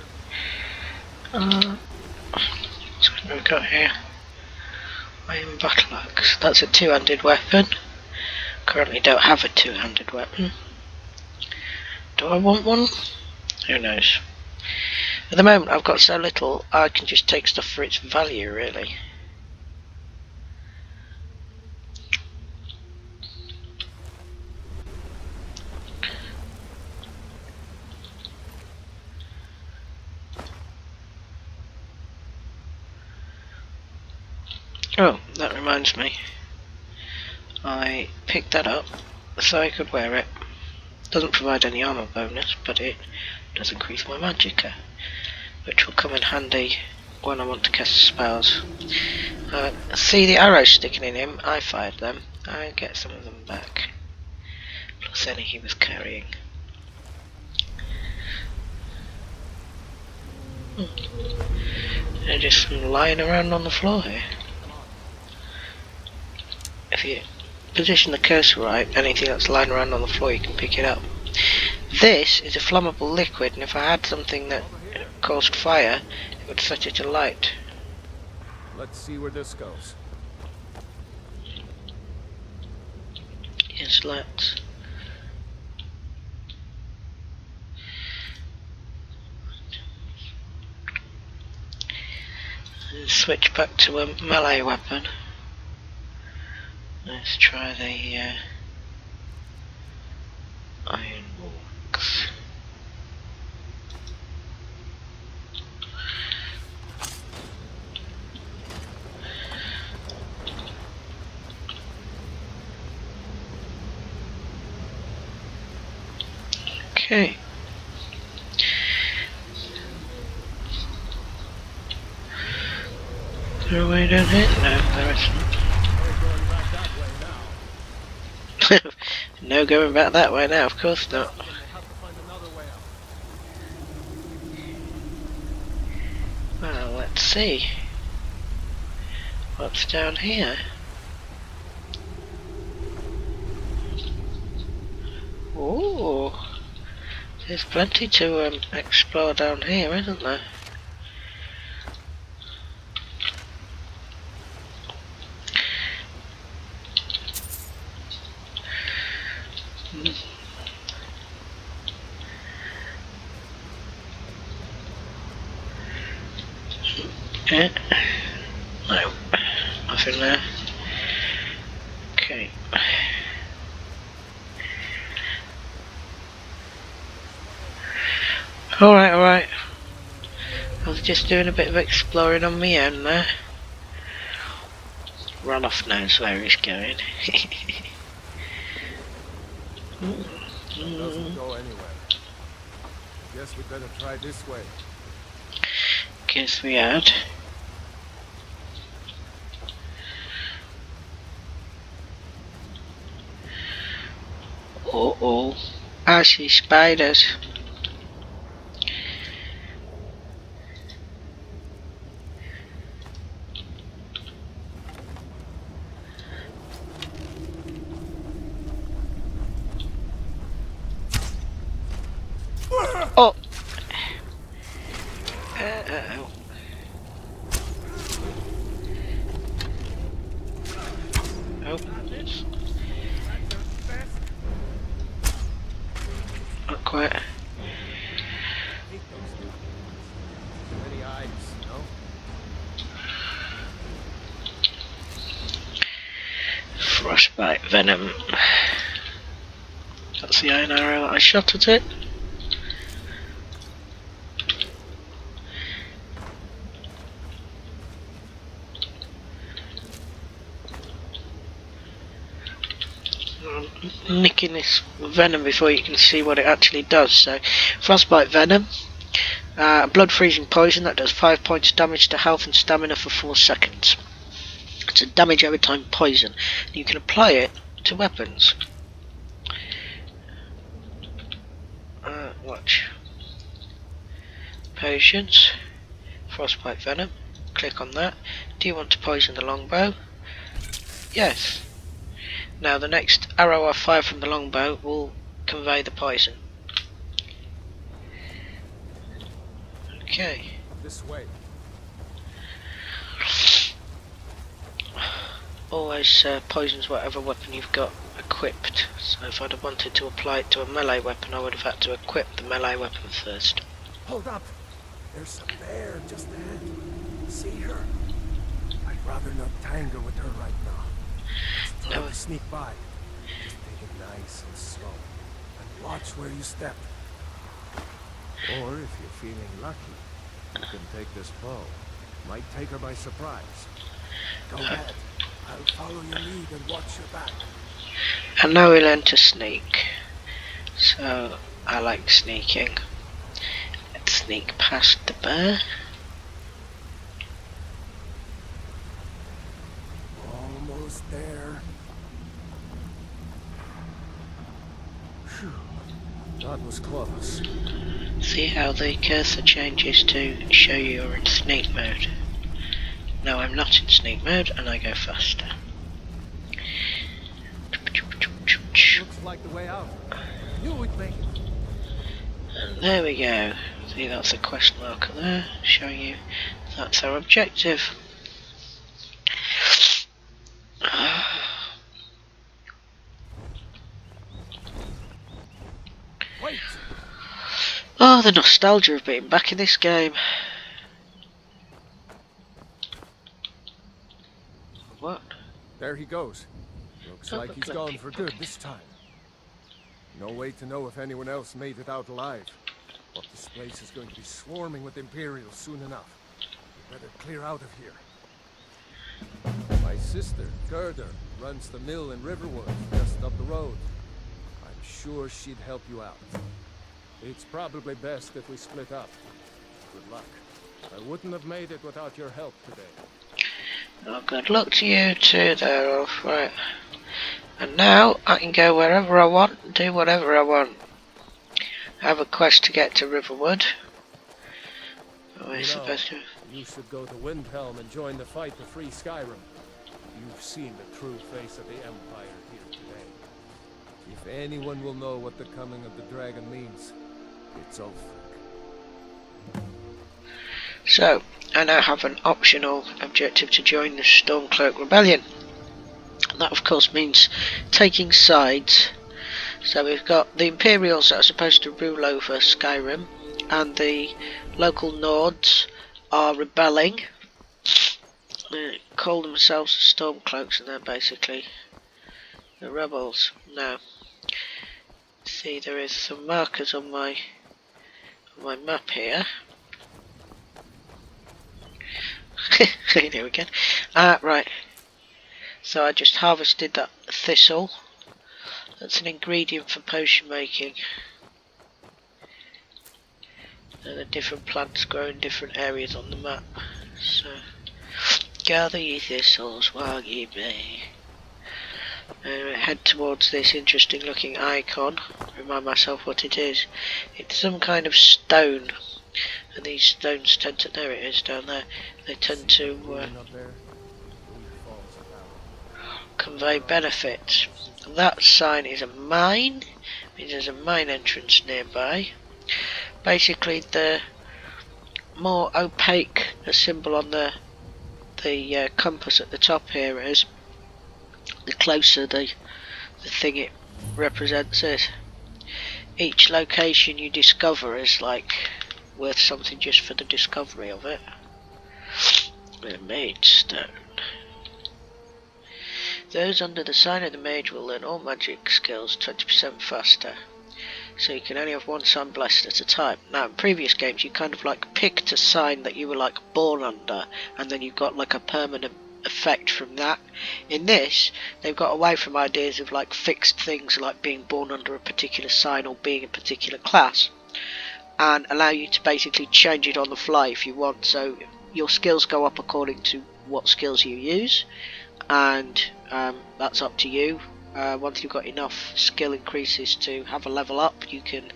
So what have we got here? Iron battle axe. That's a two-handed weapon. Currently don't have a two-handed weapon. Do I want one? Who knows? At the moment I've got so little, I can just take stuff for its value, really. Oh, that reminds me. I picked that up so I could wear it. Doesn't provide any armor bonus, but it does increase my magicka, which will come in handy when I want to cast spells. See the arrows sticking in him? I fired them. I get some of them back, plus any he was carrying. They're just lying around on the floor here. If you position the cursor right, anything that's lying around on the floor you can pick it up. This is a flammable liquid, and if I had something that caused fire, it would set it alight. Let's see where this goes. Yes, let's. Switch back to a melee weapon. Let's try the ironworks. Okay. Is there a way down here? No, there isn't. No going back that way now, of course not. Well, let's see. What's down here? Ooh. There's plenty to explore down here, isn't there? No, nothing there. Okay. Alright. I was just doing a bit of exploring on my own there. Roloff knows where he's going. Doesn't go anywhere. Guess we better try this way. Guess we had. Uh-oh. I see spiders. Oh! Uh-oh. Oh. Not quite. Many eyes, no? Frostbite venom. That's the iron arrow that I shot at it. Nicking this venom before you can see what it actually does. So, frostbite venom, blood freezing poison that does 5 points damage to health and stamina for 4 seconds. It's a damage over time poison. You can apply it to weapons. Watch. Potions, frostbite venom. Click on that. Do you want to poison the longbow? Yes. Now the next arrow I fire from the longbow will convey the poison. Okay. This way. Always poisons whatever weapon you've got equipped. So if I'd have wanted to apply it to a melee weapon, I would have had to equip the melee weapon first. Hold up! There's a bear just ahead. See her? I'd rather not tangle with her right now. Let's try to sneak by. Just take it nice and slow. And watch where you step. Or if you're feeling lucky, you can take this bow. Might take her by surprise. Go ahead. I'll follow your lead and watch your back. And now we learn to sneak. So I like sneaking. Let's sneak past the bear. Almost there. Phew. That was close. See how the cursor changes to show you're in sneak mode. Now I'm not in sneak mode and I go faster. Looks like the way out. Knew we'd make it. And there we go. See, that's a quest marker there, showing you that's our objective. Wait! Oh, the nostalgia of being back in this game. What? There he goes. Looks like he's gone for good this time. No way to know if anyone else made it out alive. But this place is going to be swarming with Imperials soon enough. We better clear out of here. My sister, Gerda, runs the mill in Riverwood, just up the road. I'm sure she'd help you out. It's probably best if we split up. Good luck. I wouldn't have made it without your help today. Oh, good luck to you too there, Ulf. Right. And now I can go wherever I want and do whatever I want. I have a quest to get to Riverwood. Oh, it's supposed to... You should go to Windhelm and join the fight to free Skyrim. You've seen the true face of the Empire here today. If anyone will know what the coming of the dragon means, it's Ulfric. So, I now have an optional objective to join the Stormcloak Rebellion. That of course means taking sides. So we've got the Imperials that are supposed to rule over Skyrim, and the local Nords are rebelling. They call themselves the Stormcloaks, and they're basically the rebels. Now, see, there is some markers on my map here. There we go. Right. So I just harvested that thistle. That's an ingredient for potion making. And the different plants grow in different areas on the map. So, gather ye thistles while ye may. And head towards this interesting looking icon. Remind myself what it is. It's some kind of stone. And these stones tend to, there it is down there, they tend to convey benefits. That sign is a mine, means there's a mine entrance nearby. Basically, the more opaque a symbol on the compass at the top here is, the closer the thing it represents is. Each location you discover is like worth something just for the discovery of it. The Mage Stone. Those under the sign of the Mage will learn all magic skills 20% faster. So you can only have one sign blessed at a time. Now in previous games you kind of like picked a sign that you were like born under, and then you got like a permanent effect from that. In this, they've got away from ideas of like fixed things like being born under a particular sign or being a particular class, and allow you to basically change it on the fly if you want. So your skills go up according to what skills you use, and that's up to you. Once you've got enough skill increases to have a level up, you can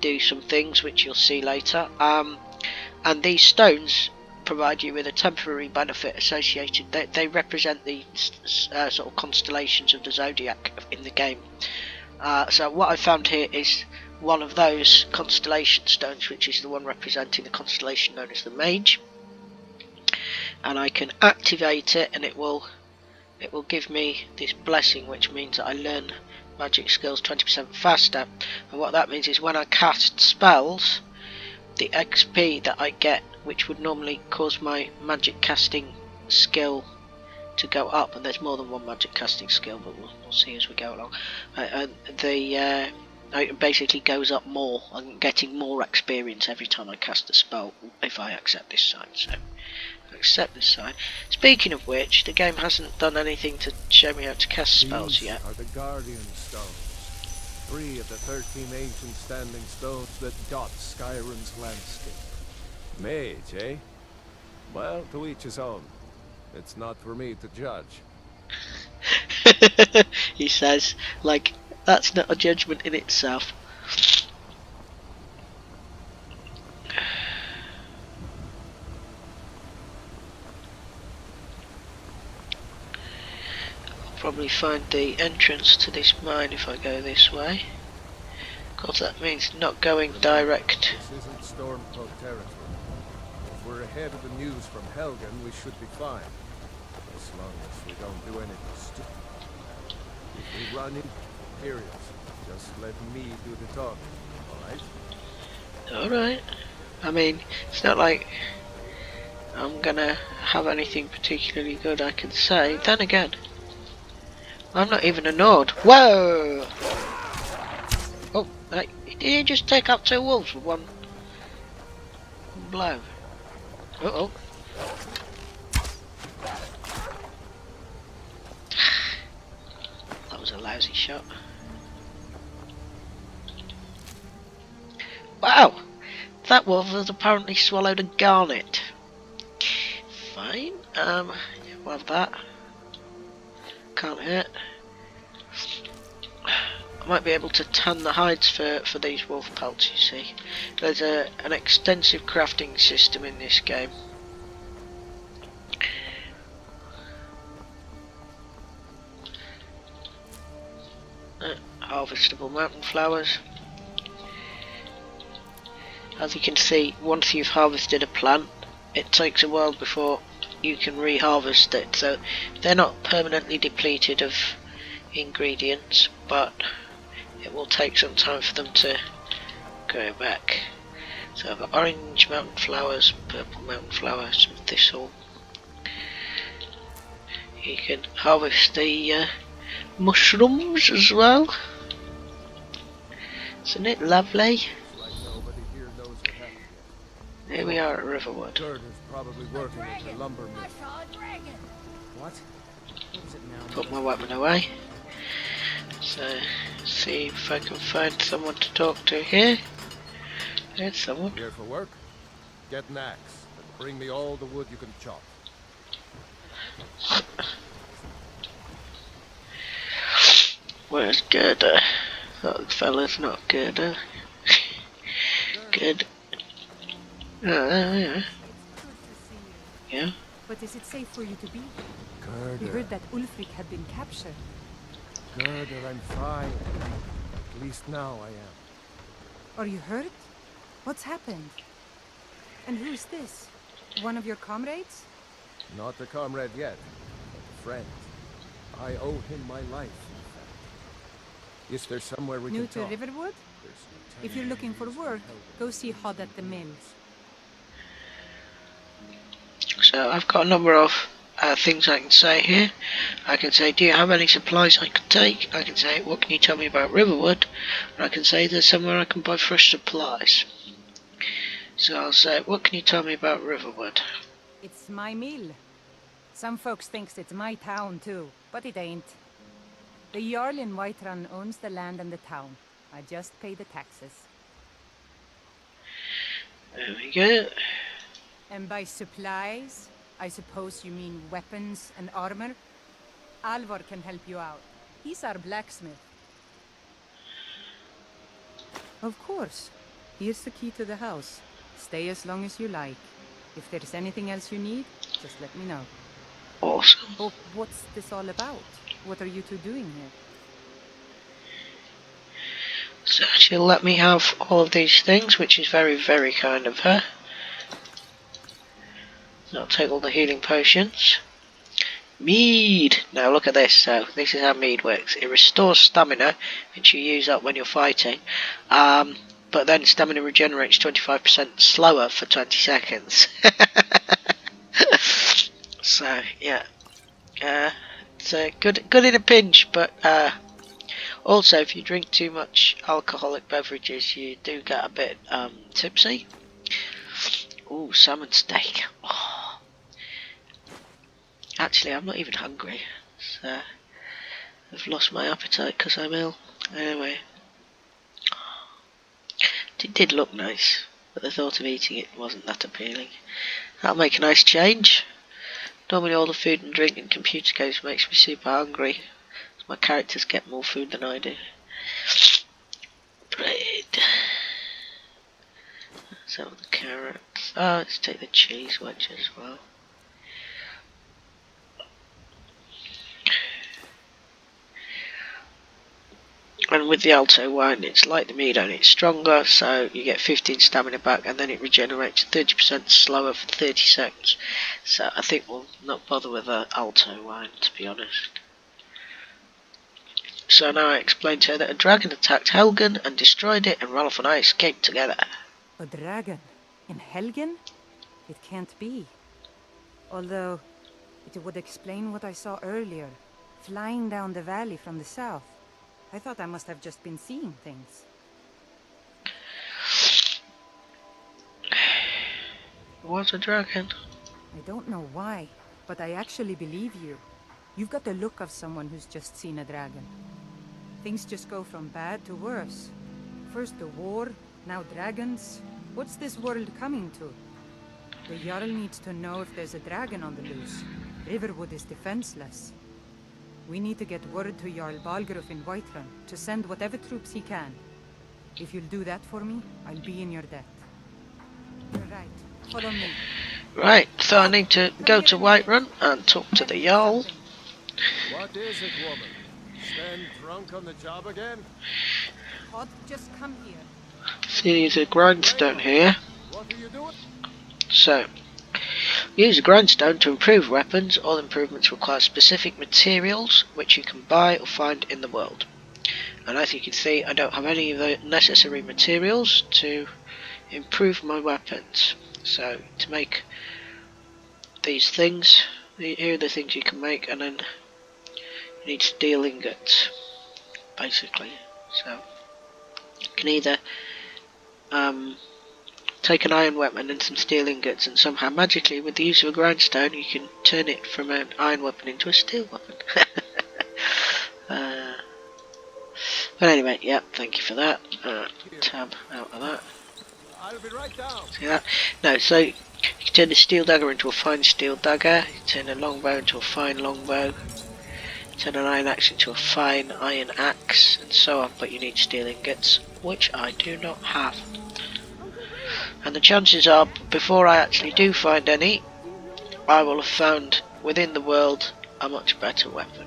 do some things which you'll see later. And these stones provide you with a temporary benefit associated. They represent the sort of constellations of the zodiac in the game. So what I found here is one of those constellation stones, which is the one representing the constellation known as the Mage, and I can activate it, and it will give me this blessing, which means that I learn magic skills 20% faster. And what that means is when I cast spells, the XP that I get, which would normally cause my magic casting skill to go up, and there's more than one magic casting skill, but we'll see as we go along, it basically goes up more. I'm getting more experience every time I cast a spell if I accept this sign. So I accept this sign. Speaking of which, the game hasn't done anything to show me how to cast spells yet. These are the Guardian Stones, 3 of the 13 ancient standing stones that dot Skyrim's landscape. Mage, eh? Well, to each his own. It's not for me to judge. He says, like, that's not a judgment in itself. I'll probably find the entrance to this mine if I go this way. course, that means not going direct. This isn't Stormcloak territory. If we're ahead of the news from Helgen, we should be fine. As long as we don't do anything stupid. If we run in periods, just let me do the talking, alright? Alright. I mean, it's not like I'm gonna have anything particularly good I can say. Then again, I'm not even a Nord. Whoa! Oh, did he just take out 2 wolves with one blow? Uh-oh. That was a lousy shot. Wow! That wolf has apparently swallowed a garnet. Fine, we'll have that. Can't hurt. I might be able to tan the hides for these wolf pelts, you see. There's an extensive crafting system in this game. Harvestable mountain flowers. As you can see, once you've harvested a plant, it takes a while before you can reharvest it, so they're not permanently depleted of ingredients, but it will take some time for them to go back. So I've got orange mountain flowers, purple mountain flowers, some thistle. You can harvest the mushrooms as well. Isn't it lovely? Here we are at Riverwood. Gerd is probably working at the lumber mill. What? What is it now? Put my weapon away. So, see if I can find someone to talk to here. There's someone. Here for work? Get an axe and bring me all the wood you can chop. Where's Gerda? That fella's not Gerda. Good. Oh, yeah. Yeah. But is it safe for you to be here? We Gerda, heard that Ulfric had been captured. Gerda, I'm fine. At least now I am. Are you hurt? What's happened? And who's this? One of your comrades? Not a comrade yet, but a friend. I owe him my life, in fact. Is there somewhere we New can to talk? Riverwood? There's no If you're time looking to for use work, Helgen. go see Hod at the mills. So I've got a number of things I can say here. I can say, do you have any supplies I could take? I can say, what can you tell me about Riverwood? And I can say, there's somewhere I can buy fresh supplies. So I'll say, what can you tell me about Riverwood? It's my mill. Some folks thinks it's my town too, but it ain't. The Jarl in Whiterun owns the land and the town. I just pay the taxes. There we go. And by supplies, I suppose you mean weapons and armor? Alvor can help you out. He's our blacksmith. Of course. Here's the key to the house. Stay as long as you like. If there's anything else you need, just let me know. Awesome. Oh, what's this all about? What are you two doing here? So she'll let me have all of these things, which is very, very kind of her. I'll take all the healing potions. Mead! Now look at this. So this is how mead works. It restores stamina, which you use up when you're fighting. But then stamina regenerates 25% slower for 20 seconds. So yeah, it's good in a pinch. But also, if you drink too much alcoholic beverages, you do get a bit tipsy. Ooh, salmon steak. Oh. Actually, I'm not even hungry. So I've lost my appetite because I'm ill. Anyway, it did look nice, but the thought of eating it wasn't that appealing. That'll make a nice change. Normally all the food and drink in computer games makes me super hungry. My characters get more food than I do. Bread. Some of the carrots. Oh, let's take the cheese wedge as well. And with the Alto wine, it's like the mead, only it's stronger, so you get 15 stamina back, and then it regenerates 30% slower for 30 seconds. So I think we'll not bother with the Alto wine, to be honest. So now I explained to her that a dragon attacked Helgen and destroyed it, and Ralph and I escaped together. A dragon? In Helgen? It can't be. Although, it would explain what I saw earlier, flying down the valley from the south. I thought I must have just been seeing things. Was a dragon? I don't know why, but I actually believe you. You've got the look of someone who's just seen a dragon. Things just go from bad to worse. First the war, now dragons. What's this world coming to? The Jarl needs to know if there's a dragon on the loose. Riverwood is defenseless. We need to get word to Jarl Balgruuf in Whiterun to send whatever troops he can. If you'll do that for me, I'll be in your debt. You're right. Follow me. Right, so I need to go to Whiterun and talk to the Jarl. What is it, woman? Stand drunk on the job again? Hod, just come here. See, there's a grindstone here. What are you doing? So, use a grindstone to improve weapons. All improvements require specific materials, which you can buy or find in the world. And as you can see, I don't have any of the necessary materials to improve my weapons. So, to make these things, here are the things you can make, and then you need steel ingots, basically. So, you can either take an iron weapon and some steel ingots, and somehow magically, with the use of a grindstone, you can turn it from an iron weapon into a steel weapon. But anyway, yeah, thank you for that. Tab out of that. I'll be right down. See that? No, so you can turn a steel dagger into a fine steel dagger, you can turn a longbow into a fine longbow, turn an iron axe into a fine iron axe, and so on, but you need steel ingots, which I do not have. And the chances are, before I actually do find any, I will have found within the world a much better weapon.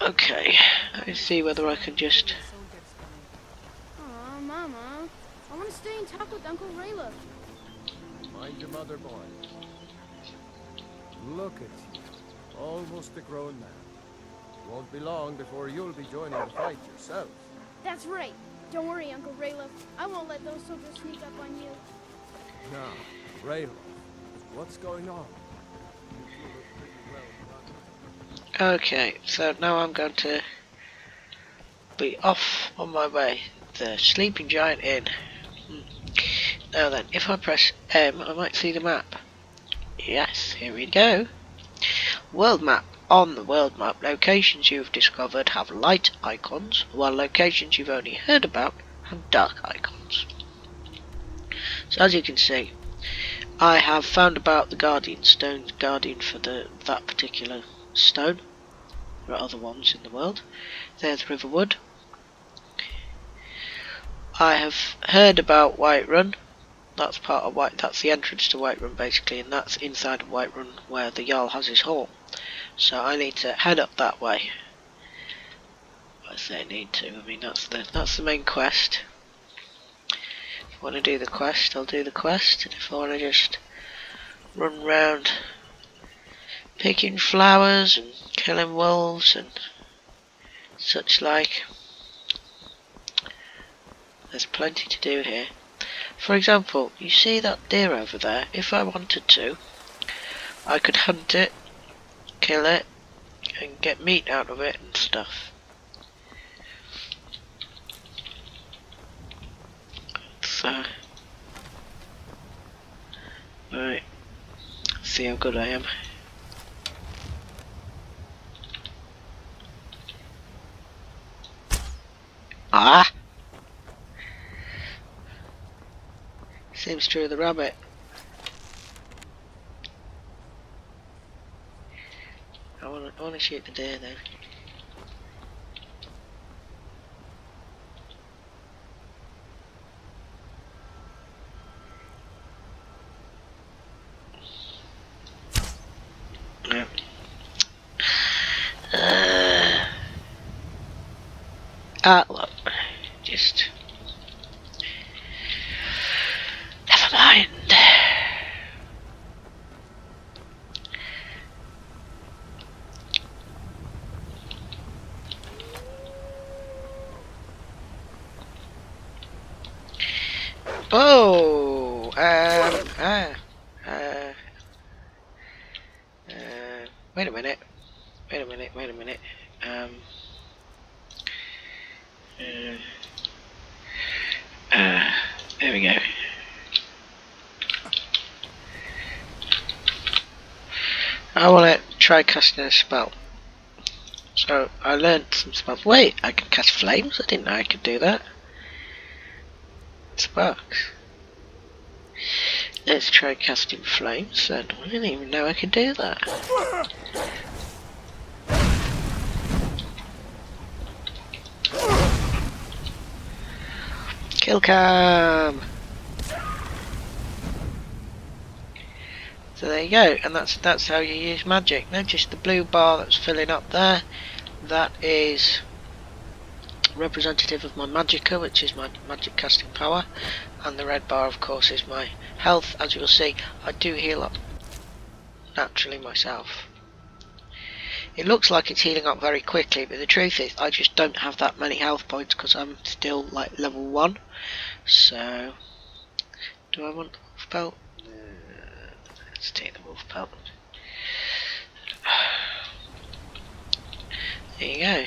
Okay, let me see whether I can just... Aw, Mama. I want to stay and talk with Uncle Rayla. Mind your mother, boy. Look at you, almost a grown man. Won't be long before you'll be joining the fight yourself. That's right. Don't worry, Uncle Rayla. I won't let those soldiers sneak up on you. Now, Rayla, what's going on? Okay, so now I'm going to be off on my way. The Sleeping Giant Inn. Now then, if I press M, I might see the map. Yes, here we go. World map. On the world map, locations you've discovered have light icons, while locations you've only heard about have dark icons. So as you can see, I have found about the Guardian Stone, Guardian for that particular stone. There are other ones in the world. There's Riverwood. I have heard about Whiterun. That's part of that's the entrance to Whiterun basically, and that's inside of Whiterun where the Jarl has his hall. So I need to head up that way. I say I need to. I mean that's the main quest. If I want to do the quest, I'll do the quest. And if I want to just run round picking flowers and killing wolves and such like, there's plenty to do here. For example, you see that deer over there? If I wanted to, I could hunt it, kill it, and get meat out of it and stuff. So, right, see how good I am. Ah! Seems true of the rabbit. I want to shoot the deer then. No. Look, just never mind. Oh, wait a minute. There we go. I want to try casting a spell. So I learned some spells. Wait, I can cast flames? I didn't know I could do that. Sparks. Let's try casting flames then. I didn't even know I could do that. Kill cam! So there you go, and that's how you use magic. Notice the blue bar that's filling up there, that is representative of my magicka, which is my magic casting power, and the red bar of course is my health. As you'll see, I do heal up naturally myself. It looks like it's healing up very quickly, but the truth is I just don't have that many health points because I'm still like level 1. So do I want the wolf belt? Let's take the wolf belt. There you go.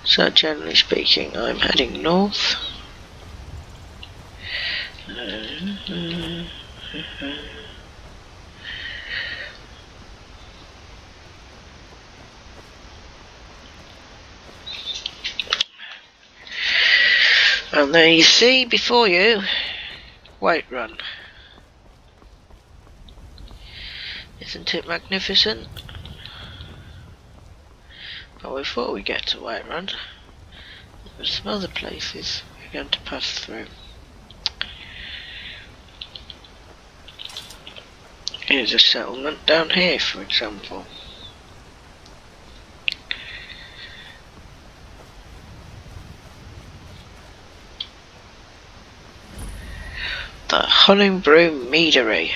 So generally speaking, I'm heading north. And there you see before you, Whiterun. Isn't it magnificent? But before we get to Whiterun, there's some other places we're going to pass through. Here's a settlement down here, for example. The Honningbrew Meadery.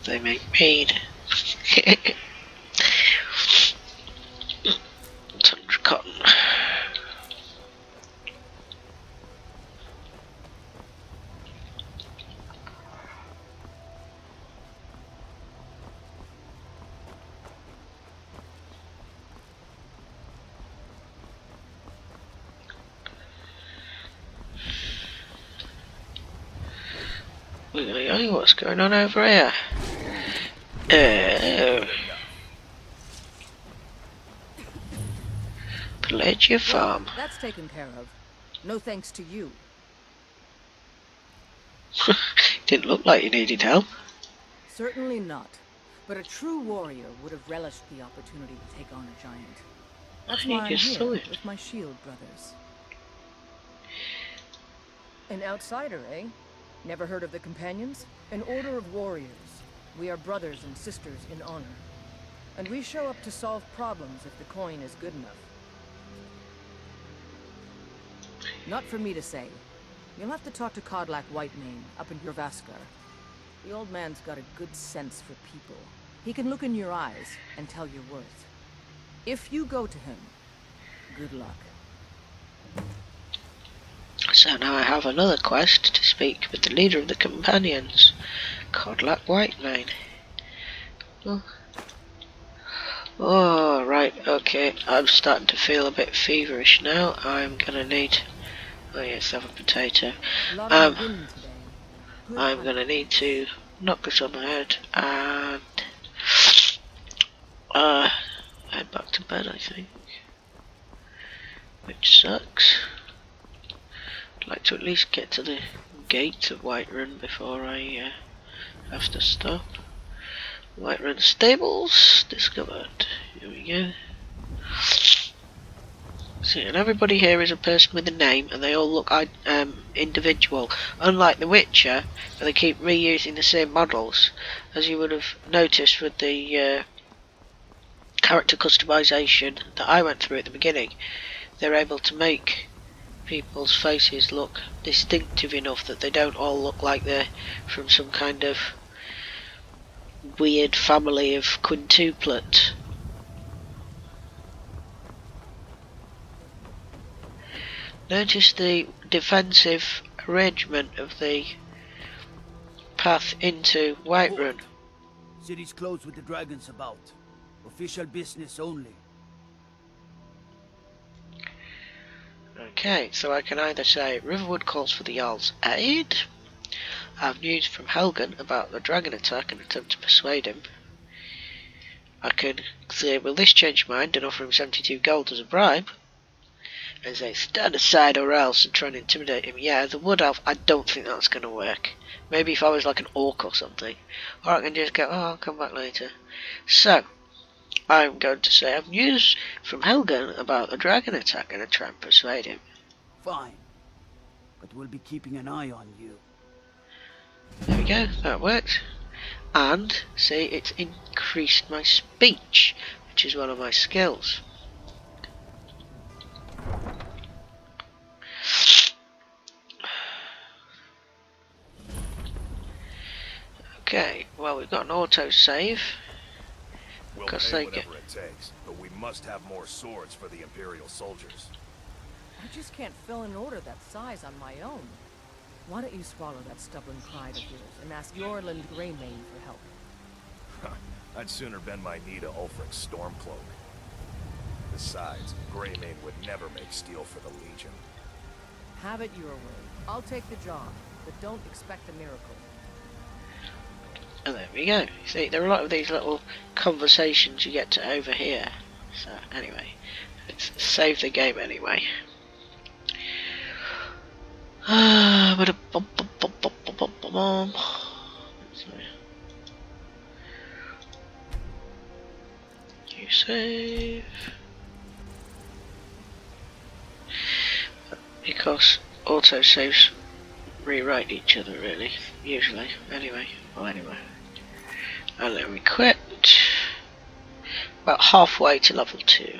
They make mead. Tundra cotton. What's going on over here? Pelagia Farm. Well, that's taken care of. No thanks to you. Didn't look like you needed help. Certainly not. But a true warrior would have relished the opportunity to take on a giant. That's why I'm here with my shield brothers. An outsider, eh? Never heard of the Companions? An order of warriors. We are brothers and sisters in honor. And we show up to solve problems if the coin is good enough. Not for me to say. You'll have to talk to Kodlak Whitemane up in Jorvaskar. The old man's got a good sense for people. He can look in your eyes and tell your worth. If you go to him, good luck. So now I have another quest to speak with the leader of the Companions, Kodlak Whitemane. Oh, right, okay, I'm starting to feel a bit feverish now. I'm gonna need... Oh yes, have a potato. I'm gonna need to knock this on my head and head back to bed, I think. Which sucks. I'd like to at least get to the gate of Whiterun before I have to stop. Whiterun stables discovered. Here we go. See, and everybody here is a person with a name, and they all look individual. Unlike The Witcher, where they keep reusing the same models, as you would have noticed with the character customization that I went through at the beginning. They're able to make people's faces look distinctive enough that they don't all look like they're from some kind of weird family of quintuplet. Notice the defensive arrangement of the path into Whiterun. City's closed with the dragons about. Official business only. Okay, so I can either say Riverwood calls for the Jarl's aid. I have news from Helgen about the dragon attack and attempt to persuade him. I can say, will this change your mind, and offer him 72 gold as a bribe? And say, stand aside or else, and try and intimidate him. Yeah, the wood elf, I don't think that's going to work. Maybe if I was like an orc or something. Or I can just go, oh, I'll come back later. So, I'm going to say, I have news from Helgen about the dragon attack, and I try and persuade him. Fine. But we'll be keeping an eye on you. There we go, that worked. And, see, it's increased my speech, which is one of my skills. Okay, well, we've got an auto-save. We'll pay whatever it takes, but we must have more swords for the Imperial soldiers. I just can't fill an order that size on my own. Why don't you swallow that stubborn pride of yours and ask Yorland Greymane for help? I'd sooner bend my knee to Ulfric's Stormcloak. Besides, Greymane would never make steel for the Legion. Have it your way. I'll take the job, but don't expect a miracle. And there we go. See, there are a lot of these little conversations you get to overhear. So, anyway, let's save the game anyway. You save. Because autosaves rewrite each other, really, usually. Anyway, well, anyway. And then we quit. About halfway to level 2.